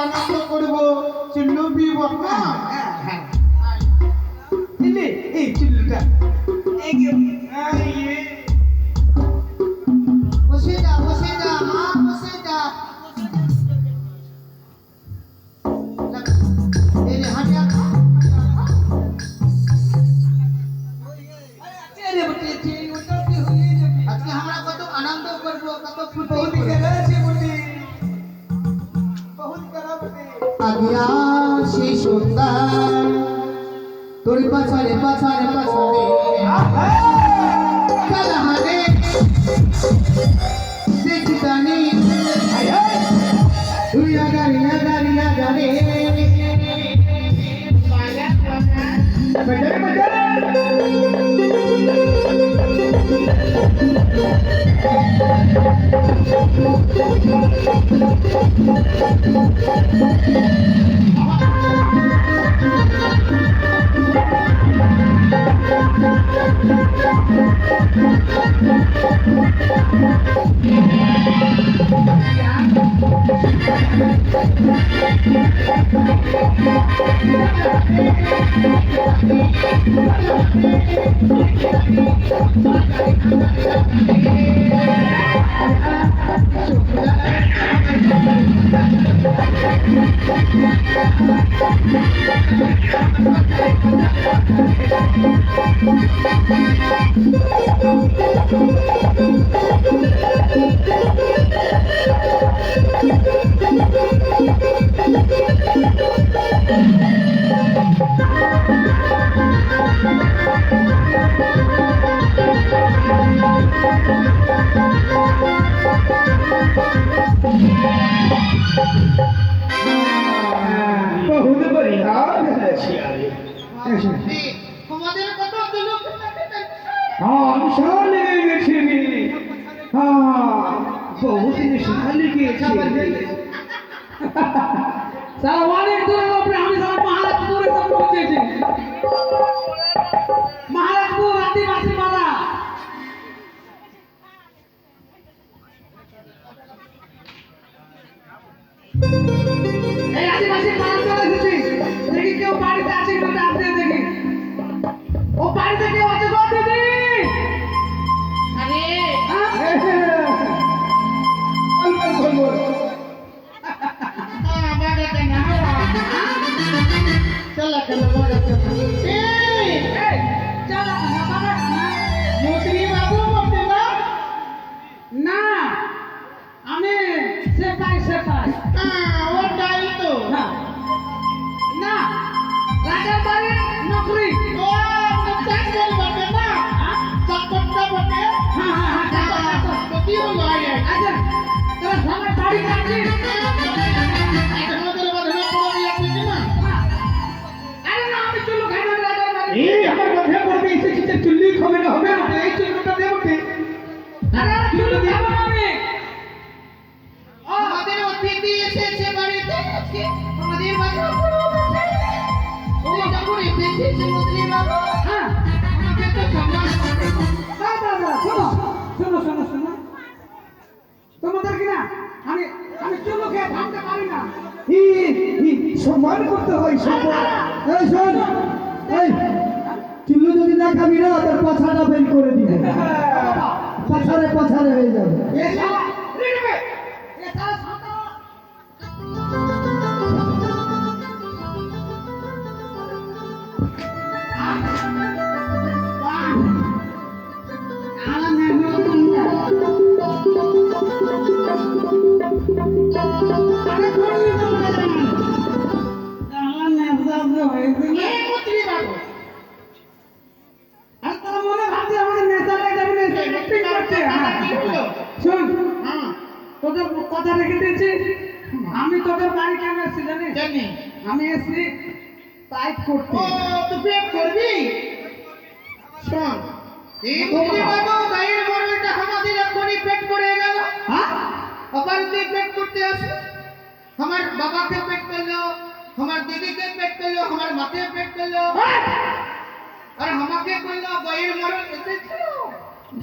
[SPEAKER 5] আনন্দ করবো চুল্লু বাবা
[SPEAKER 2] চিল্লি এই চিল্লুটা এই কি
[SPEAKER 5] বসে যা মা বসে যা এই রে হাঁটিয়া খা
[SPEAKER 2] আরে বটে যে ওটা কি হয়ে যাবে
[SPEAKER 5] আজকে আমরা কত আনন্দ করবো কত ফুর্তি
[SPEAKER 2] বহুত
[SPEAKER 5] করবো।
[SPEAKER 2] করাছে বটে বহুত করা বটে
[SPEAKER 5] আগিয়া সেই সুন্দর তোর পাছারে কালাহারে দেখি জানি তুই আগারে
[SPEAKER 3] বহুত बढ़िया भेलছি আরে
[SPEAKER 5] তোমাদের কত দিলো
[SPEAKER 3] हाँ विशाल গেছি हाँ बहुत विशाल গেছি
[SPEAKER 2] সারা অনেক দূরের উপরে আমি সারা মহারাজপুরে সব পৌঁছেছি মহারাজপুর আদিবাসী পাড়া এই আদিবাসী পাড়া চলে এসেছি দেখি কেউ বাড়িতে আছে কিনা ডাকতে দেখি ও বাড়িতে কেউ আছে গো দিদি
[SPEAKER 5] আরে চলা চলো এই
[SPEAKER 2] এই চলা না বাবা না
[SPEAKER 5] মন্ত্রী বাবু বলতে না
[SPEAKER 2] না আমি সেপাই
[SPEAKER 5] ওটাই তো
[SPEAKER 2] না না রাজার বাড়ির নকরি
[SPEAKER 5] ও চাকর বটে না চাকরটা বটে
[SPEAKER 2] হ্যাঁ হ্যাঁ হ্যাঁ দেখো, দেখো।
[SPEAKER 5] তো কি হলো আরে
[SPEAKER 2] আচ্ছা তোরা সবাই বাড়ি যাচ্ছিস
[SPEAKER 5] আমাদের বাড়ি পড়ে যাচ্ছে না
[SPEAKER 2] আরে না আমি চুল্লু খাই না রাজার বাড়ি
[SPEAKER 3] এই আমার কথা বলতে এসেছি যে চুল্লি খাবে না হবে না
[SPEAKER 2] এই চুল্লুটা দেবো কি আরে চুল্লু খাবো না আমি
[SPEAKER 5] আমাদের অতিথি এসেছে বাড়িতে আজকে আমাদের বাড়ি ওই যখন এসেছে মন্ত্রী বাবু
[SPEAKER 2] হ্যাঁ
[SPEAKER 5] আমাকে তো সম্মান করতে হবে।
[SPEAKER 2] দাদা শোনো তোমাদের কি না আমি আমি চুল্লু খেয়ে থামতে পারি না
[SPEAKER 1] সম্মান করতে হয় সম্মান এই শোন এই চুল্লু যদি না খাবি না তোর পাছাটা বের করে দিবে পাছারে হয়ে যাবে
[SPEAKER 2] এ শালা রিডবে এ শালা শান্ত
[SPEAKER 5] এই মন্ত্রী বাবু
[SPEAKER 2] শোন
[SPEAKER 5] হ্যাঁ
[SPEAKER 2] তোদের কথা রেখে দিয়েছি আমি তোদের বাড়ি কেন এসেছি জানিস
[SPEAKER 5] জানি
[SPEAKER 2] আমি এসেছি টাইপ করতে
[SPEAKER 5] ও তুই পেট করবি শোন এই মন্ত্রী বাবু গায়ের বড়টা আমাদের এখনই পেট করে গেল
[SPEAKER 2] হ্যাঁ
[SPEAKER 5] আবার তুই পেট করতে আসে আমার বাবাকে পেট করলো আমার দিদিকে পেট করলো আমার মাকে পেট করলো আর আমাকে করলো গায়ের মরণ এসেছিল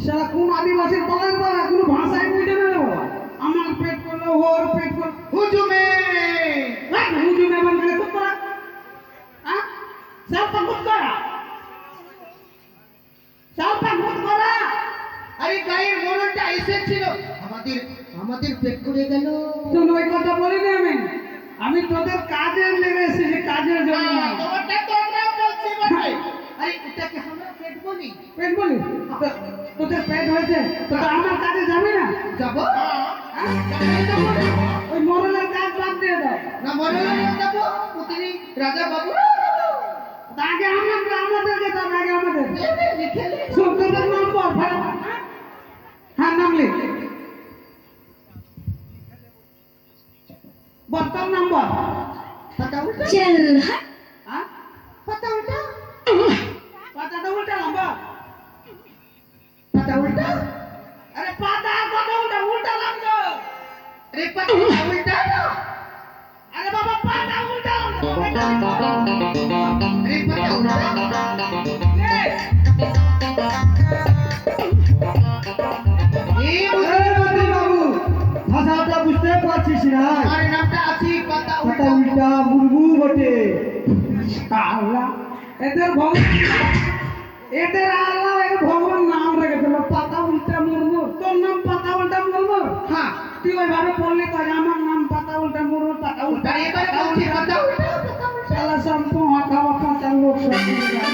[SPEAKER 2] সারা কোন আদিবাসীর বলেন না কোনো ভাষায় বুঝে না রে বাবা আমার পেট করলো ওর পেট করলো
[SPEAKER 5] হুজুমে আমাদের পেট করে গেল।
[SPEAKER 2] শোন, ওই কথা বলিনি আমি। আমি তোদের কাজের লেগে এসেছি, কাজের জন্য।
[SPEAKER 5] তোমারটা তো আমরাও বলছি বটে। আরে এটাকে আমরা পেট বলি।
[SPEAKER 2] পেট বলি? তোদের পেট হয়েছে তো আমার কাজে যাবি না?
[SPEAKER 5] যাবো?
[SPEAKER 2] হ্যাঁ?
[SPEAKER 5] যাবো না।
[SPEAKER 2] ওই মরণের কাজ বাদ দিয়ে দাও।
[SPEAKER 5] না মনে যাবো পুতিনি রাজা বাবু।
[SPEAKER 2] তা আগে আমাদের যেতে হবে, আগে আমাদের।
[SPEAKER 5] লিখে নে।
[SPEAKER 2] শোন, তোদের নাম বল ভাই। হ্যাঁ, নাম লিখ। বল, তোর নাম বল।
[SPEAKER 5] পাতা উল্টা।
[SPEAKER 2] হ্যাঁ?
[SPEAKER 5] পাতা উল্টা।
[SPEAKER 2] পাতাটা উল্টালাম, বল।
[SPEAKER 5] পাতা উল্টা।
[SPEAKER 2] আরে পাতা কথা উল্টালাম তো।
[SPEAKER 5] আরে পাতা উল্টা না।
[SPEAKER 2] আরে বাবা, পাতা উল্টালাম তো।
[SPEAKER 5] আরে পাতা উল্টা। এই
[SPEAKER 1] মন্ত্রী বাবু, ভাষাটা বুঝতে পারছিস না?
[SPEAKER 5] আমার নামটা আছে পাতা
[SPEAKER 1] পাতা
[SPEAKER 5] উল্টা।
[SPEAKER 1] উল্টা মুরমু বটে।
[SPEAKER 2] আল্লাহ, এদের ভগবান নাম রেখে দিল পাতা উল্টা মুরমুর। তোর নাম পাতা উল্টা মুরমুর?
[SPEAKER 5] হ্যাঁ।
[SPEAKER 2] তুই ওইভাবে বললি তো, আমার নাম পাতা উল্টা মুরমুর, পাতা উল্টা।
[SPEAKER 5] তার এবারে বলছি পাতা উল্টা পাতা উল্টা।
[SPEAKER 2] শালা সব পোহা খাওয়া পাতার লোক সব শুনে যায়।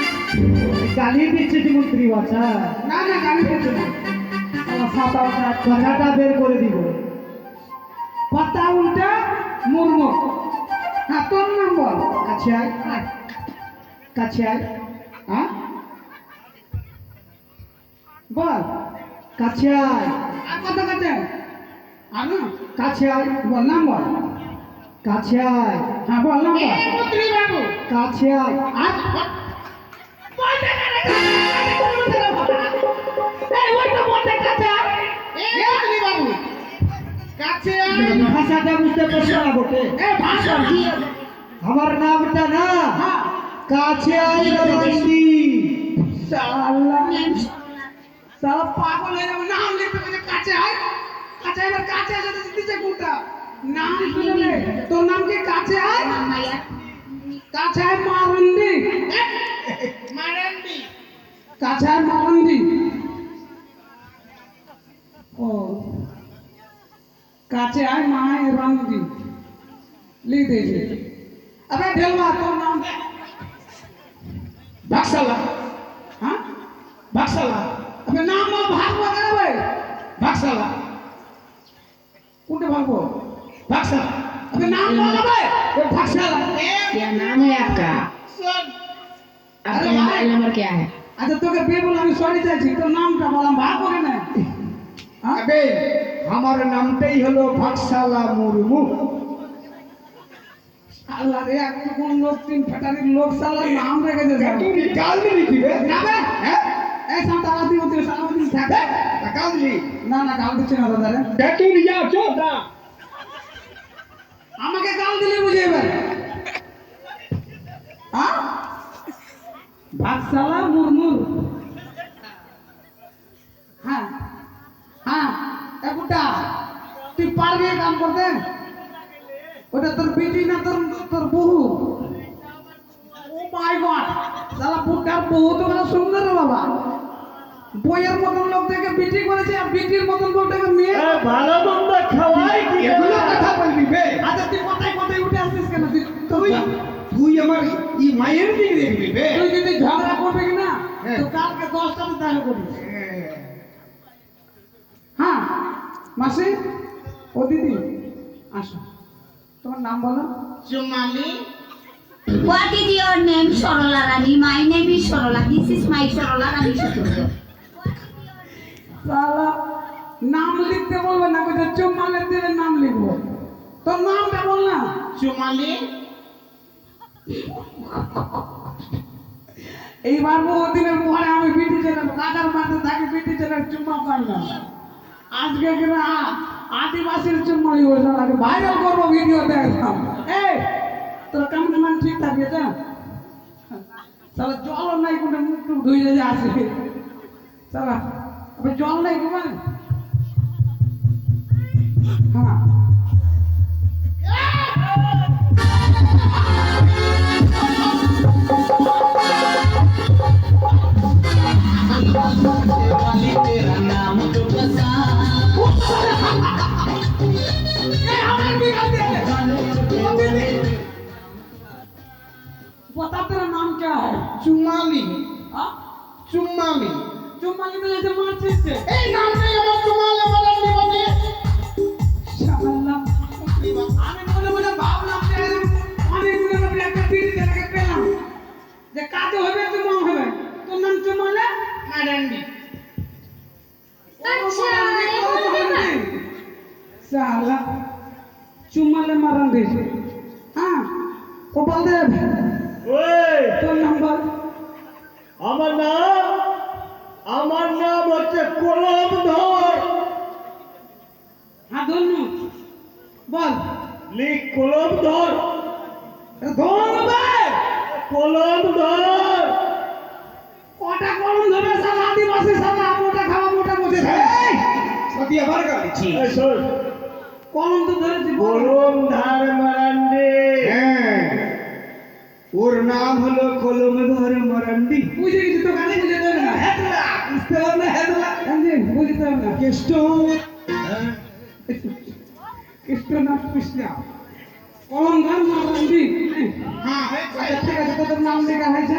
[SPEAKER 1] গালি দিচ্ছিস মন্ত্রী বাচ্চা।
[SPEAKER 2] না না, গালি দিচ্ছি না। শালা পাতা উল্টা
[SPEAKER 1] কথাটা বের করে দিব।
[SPEAKER 2] পাতা উল্টা মুরমুর। হ্যাঁ, তোর নাম বল।
[SPEAKER 1] কাছে আয়, কাছে আয়,
[SPEAKER 2] হ্যাঁ, বল।
[SPEAKER 1] কাছে আয়,
[SPEAKER 2] আর কত কাছে? আর না,
[SPEAKER 1] কাছে আয়,
[SPEAKER 2] বল নাম বল।
[SPEAKER 1] কাছে আয়,
[SPEAKER 2] হ্যাঁ, বল নাম বল।
[SPEAKER 5] এই মন্ত্রী বাবু।
[SPEAKER 1] কাছে আয়।
[SPEAKER 2] আর
[SPEAKER 5] এই মন্ত্রী বাবু। কাছে আয়।
[SPEAKER 1] ভাষাটা বুঝতে পারছো না বটে? আমার নামটা না,
[SPEAKER 2] হ্যাঁ,
[SPEAKER 1] কাছে আয় রমান্দি।
[SPEAKER 2] সালা পাগল হয়ে যাবে। নাম লিখতে বলছে কাছে আয়, কাছে আয়, এবার কাছে আসে তো দিচ্ছে কোনটা? নাম শুনে নে। তোর নাম কি কাছে আয়? কাছে আয় মারন্দি।
[SPEAKER 5] মারান্ডি।
[SPEAKER 2] কাছে আয় মারন্দি। ও, কাছে আয় মায়ের রন্দি লিখ দিয়েছে। আবে ঢেলবা, তোর নাম
[SPEAKER 3] বাকশালা,
[SPEAKER 2] হ্যাঁ,
[SPEAKER 3] বাকশালা,
[SPEAKER 2] আবে নাম বল, ভাগবো কেন ভাই?
[SPEAKER 3] বাকশালা,
[SPEAKER 2] কোনটা ভাগবো?
[SPEAKER 3] বাকশালা,
[SPEAKER 2] আবে নাম বল ভাই।
[SPEAKER 3] বাকশালা।
[SPEAKER 6] क्या नाम है आपका?
[SPEAKER 5] শোন।
[SPEAKER 6] आपका मोबाइल नंबर क्या है?
[SPEAKER 2] আচ্ছা, তোকে বিয়ে বলে আমি সরি চাইছি, তোর নামটা বললাম, ভাগবো কেন? হ্যাঁ?
[SPEAKER 1] আবে আমার নামটাই হলো ভাগশালা মুরমু।
[SPEAKER 2] আল্লাহ রে, একটা কোন লোক তিন ফেটারির লোক সালার নাম রেখেছে সব।
[SPEAKER 1] তুই গাল দিলি কি রে?
[SPEAKER 2] না বে,
[SPEAKER 1] হ্যাঁ?
[SPEAKER 2] এই সান্তাবাদী হচ্ছে সালাউদ্দিন থাকে।
[SPEAKER 1] গাল দিলি?
[SPEAKER 2] না না, গাল দিচ্ছে না দাদা রে।
[SPEAKER 3] বেতুরিয়া চোদা।
[SPEAKER 2] আমাকে গাল দিলে বুঝে এবার। হ্যাঁ, ভাগশালা মুরমুর। হ্যাঁ হ্যাঁ, একটা তুই পারবি এ কাম করতে? ওটা তোর বেটি না তোর তোর বহু? ও মাই গড, শালা বুটার বহু তো কত সুন্দর রে বাবা। বইয়ের মতন লোক থেকে বিটি করেছে, আর বিটির মতন লোকটাকে মেয়ে।
[SPEAKER 3] ভালো মন্দ খাওয়াই কি
[SPEAKER 1] এগুলো কথা বলবি বে?
[SPEAKER 2] আচ্ছা, তুই কোথায় কোথায় উঠে আসছিস কেন?
[SPEAKER 1] তুই আমার ই মায়ের দিকে দেখবি বে?
[SPEAKER 2] তুই যদি ঝগড়া করবি কি না,
[SPEAKER 1] হ্যাঁ।
[SPEAKER 2] তো কালকে 10টাতে দেখা করিস। হ্যাঁ মাসি, ও দিদি, আসো। তোমার নাম বলো।
[SPEAKER 5] চুমালি।
[SPEAKER 6] What is your name, Sorola Rani? My name is Sorola. This is my Sorola Rani Sutro.
[SPEAKER 2] সালা নাম লিখতে বলবে না, কোথায় চুম্মালে দিলে নাম লিখবো। তোর নামটা বল না।
[SPEAKER 5] চুমালি।
[SPEAKER 2] এইবার বহুদিনের পরে আমি বিটি ছেলের কাকার মাঠে থাকি, বিটি ছেলের চুম্মা পাই না। আজকে কিনা আদিবাসীর চুম্মা হয়েছে, ভাইরাল করবো ভিডিও দেখলাম। এই তোর কামরামান ঠিক থাকবে তো? তাহলে জল নাই, কোনো মুখ টুক ধুয়ে যায় আসে। চালা, আবার জল নাই তোমার? হ্যাঁ,
[SPEAKER 5] वाली तेरा नाम जो बता
[SPEAKER 2] साला चुम्माले मारन दिस हाँ गोपाल देव
[SPEAKER 3] ওই
[SPEAKER 2] তোর নাম্বার
[SPEAKER 3] আমার নাম হচ্ছে কলম ধর।
[SPEAKER 2] হ্যাঁ ধন্য বল
[SPEAKER 3] লিখ কলম ধর,
[SPEAKER 2] ধরবে
[SPEAKER 3] কলম ধর।
[SPEAKER 2] কটা কলম ধরে সালা আদিবাসী সালা মোটা খাওয়া মোটা বসে
[SPEAKER 1] সত্যি আবার গালিছি
[SPEAKER 3] এই শোন,
[SPEAKER 2] কলম তো ধরেছি বল
[SPEAKER 3] কলম ধার মারান্ডি।
[SPEAKER 1] হ্যাঁ ওর নাম হলো কলমধর মারান্ডি।
[SPEAKER 2] বুঝে গেছি তো কানে বুঝে দেবে না
[SPEAKER 1] হেদলা বুঝতে পারলে হেদলা
[SPEAKER 2] বুঝতে হবে না
[SPEAKER 1] কেষ্ট
[SPEAKER 2] কৃষ্ণ না কৃষ্ণ কলম ধর মারন্দি
[SPEAKER 5] হ্যাঁ
[SPEAKER 2] আচ্ছা ঠিক আছে তোর নাম লেখা হয়েছে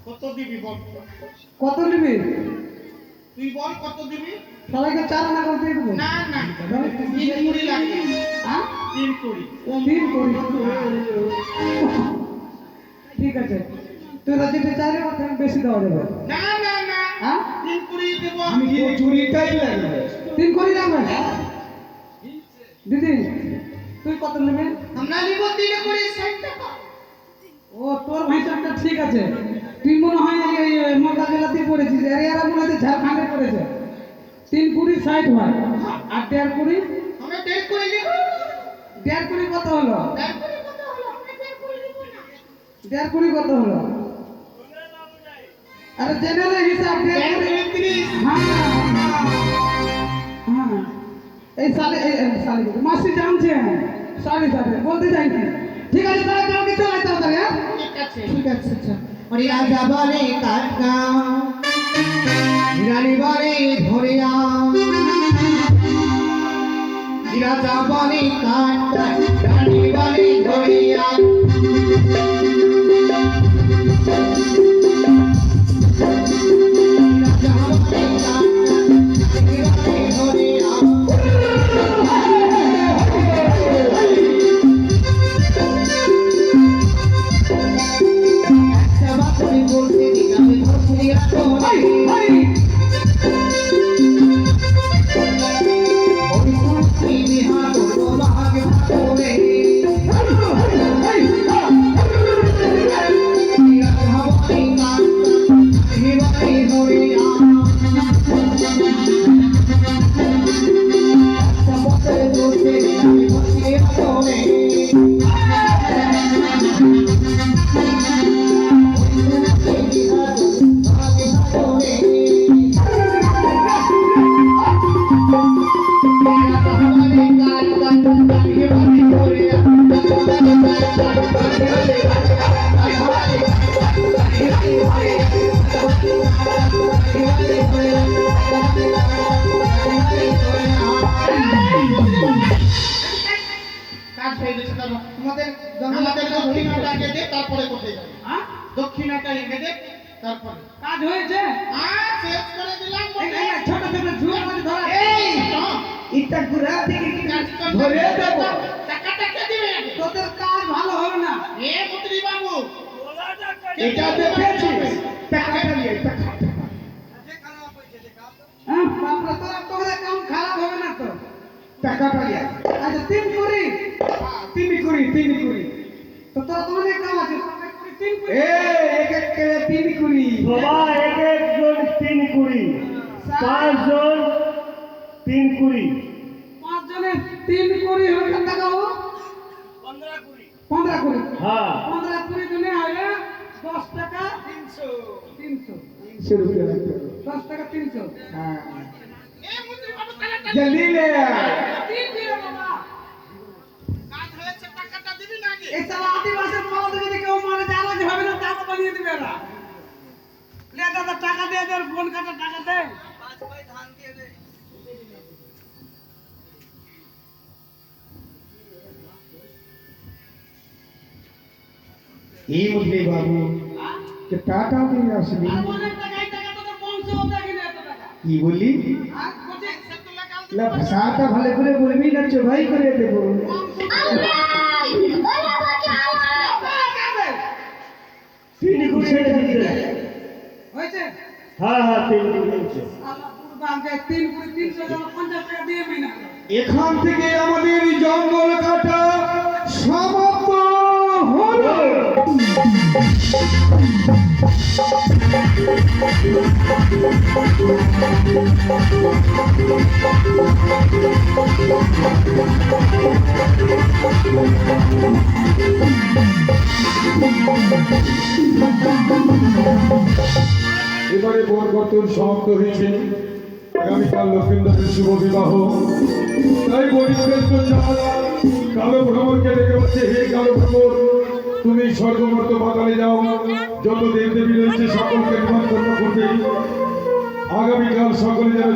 [SPEAKER 5] কত দিবি বল,
[SPEAKER 2] কত নিবি
[SPEAKER 5] তুই বল কত দিবি।
[SPEAKER 2] সবাইকে 4 আনা করে দিয়ে দেবো
[SPEAKER 5] না না 3 কুড়ি লাগবে,
[SPEAKER 2] হ্যাঁ
[SPEAKER 5] 3 কুড়ি।
[SPEAKER 2] 3 করি ঠিক আছে তুই রাজিতে চাইলে ওখানে বেশি দেওয়া যাবে
[SPEAKER 5] না না না
[SPEAKER 2] হ্যাঁ
[SPEAKER 5] 3 কুড়ি দেব।
[SPEAKER 1] আমি কি চুরিটাই লাগবে
[SPEAKER 2] 3 করি যাবে দিদি তুই কত নেবে
[SPEAKER 5] আমরা নিব 3 কুড়ি 60 টাকা।
[SPEAKER 2] ও তোর ভাইসাবটা ঠিক আছে তুই মনে হয় এই মালদা জেলাতে পড়েছিস আর এরা মনে হয় ঝাড়খণ্ডে পড়েছে 3 কুড়ি 60 হয় আর 1.5 কুড়ি
[SPEAKER 5] আমরা 1.5 কুড়ি নিব।
[SPEAKER 2] 1.5 কুড়ি কত হলো
[SPEAKER 5] 1.5 কুড়ি কত হলো? আমরা 1.5 কুড়ি নিব না।
[SPEAKER 2] 1.5 কুড়ি কত হলো আরে জেনারেল হিসাব 1.5 কুড়ি
[SPEAKER 5] 30।
[SPEAKER 2] हाँ हाँ এই সালে মাসি জানছে সালে সালে বলতে যাই ঠিক আছে তাহলে কালকে চলে আসতে হবে হ্যাঁ
[SPEAKER 5] ঠিক আছে।
[SPEAKER 2] ঠিক আছে আচ্ছা
[SPEAKER 1] ওরে রাজা বলে কাকা রানী বলে ধরিয়া রাজা বলে কাকা রানী বলে ধরিয়া রাজা বলে কাকা রানী বলে ধরিয়া একটা বাতরি বলতে দিলামে ধরিয়া তোরে ওই কুটি বিহার তো ভাগে তোরে রাজা বলে কাকা রানী বলে ধরিয়া একটা বাতরি বলতে দিলামে ধরিয়া তোরে
[SPEAKER 5] কাজ হয়ে গেছে দাদা। আমাদের দক্ষিণাটা আগে দে, তারপরে কোথায় যাবে।
[SPEAKER 2] হ্যাঁ
[SPEAKER 5] দক্ষিণাটা আগে দে, তারপরে।
[SPEAKER 2] কাজ হয়েছে
[SPEAKER 5] শেষ করে দিলাম
[SPEAKER 2] এই
[SPEAKER 5] বটে।
[SPEAKER 2] ছোট ছোট ঝুল মধ্যে ধরা
[SPEAKER 5] এই তো,
[SPEAKER 1] ইটা গুড়া থেকে
[SPEAKER 5] কাজ করতে
[SPEAKER 1] ধরে
[SPEAKER 5] হবে।
[SPEAKER 1] দেব
[SPEAKER 5] টাকাটা কে দিবে আগে?
[SPEAKER 2] তোদের কাজ ভালো হবে না
[SPEAKER 5] এ মন্ত্রী বাবু,
[SPEAKER 1] এটা দেখেছিস টাকাটা নিয়ে টাকা
[SPEAKER 2] হ্যাঁ বাপরে তোদের কাম খারাপ হবে না তো
[SPEAKER 1] টাকাটা নিয়ে
[SPEAKER 2] আচ্ছা 3 কুড়ি
[SPEAKER 1] তিমি করি
[SPEAKER 2] তো তোরা তোমাদের কাম আছে 3 কুড়ি
[SPEAKER 1] এ এক এক করে তিমি করি
[SPEAKER 3] সবাই এক একজন 3 কুড়ি, 5 জন 3 কুড়ি।
[SPEAKER 2] 5 জনের 3 কুড়ি হলে কত টাকা হবে 15 কুড়ি
[SPEAKER 3] হ্যাঁ
[SPEAKER 2] 15 কুড়ি জনে হলে 10 টাকা 300
[SPEAKER 1] 300 रुपया लगता
[SPEAKER 2] 10 টাকা 300
[SPEAKER 1] हां
[SPEAKER 5] এ মন্ত্রী বাবু তাহলে
[SPEAKER 1] जल्दी ले आ
[SPEAKER 2] তিন দিও বাবা
[SPEAKER 5] কাজ হয়েছে, টাকাটা দিবি না আগে?
[SPEAKER 2] এই সালা আদিবাসীর পাওয়া যদি কেউ মারা যায় আলাদা হবে না টাকা বানিয়ে দিবে এরা লে দাদা টাকা দিয়ে দে ফোন কাটা টাকা দে
[SPEAKER 1] এই মুরলি বাবু কে টাকা দিয়ে আসলি
[SPEAKER 2] আর অনেক টাকা এই টাকা তোদের বংশ হতে গেলে এত টাকা
[SPEAKER 1] কি বলি
[SPEAKER 2] আর কোটি
[SPEAKER 1] লা ভাষাটা ভালো করে বলবি না চোভাই করে দেব
[SPEAKER 3] তিন কুড়ি ছেড়ে দিতে।
[SPEAKER 2] হয়েছে
[SPEAKER 3] হ্যাঁ হ্যাঁ 3 কুড়ি হয়েছে।
[SPEAKER 2] আল্লাহ পুরবা আমাকে 3 টাকা দিয়ে বিনা
[SPEAKER 1] এখান থেকে আমাদের জঙ্গল কাটা সমাপ্ত হলো।
[SPEAKER 4] এবারে বরকর্তন সমাপ্ত হয়েছে। আগামীকাল লক্ষ্মীন্দ্রের শুভ বিবাহ। তাই বরিশ্রেষ্ঠ চাঁদ কালো ভ্রমণকে ডেকে বলছে, হে কালো ভ্রমণ, তুমি স্বর্গমর্ত পাতালে যাও, যত দেব দেবী রয়েছে সকলকে নিমন্ত্রণ করবে। আগামীকাল সকলে যেন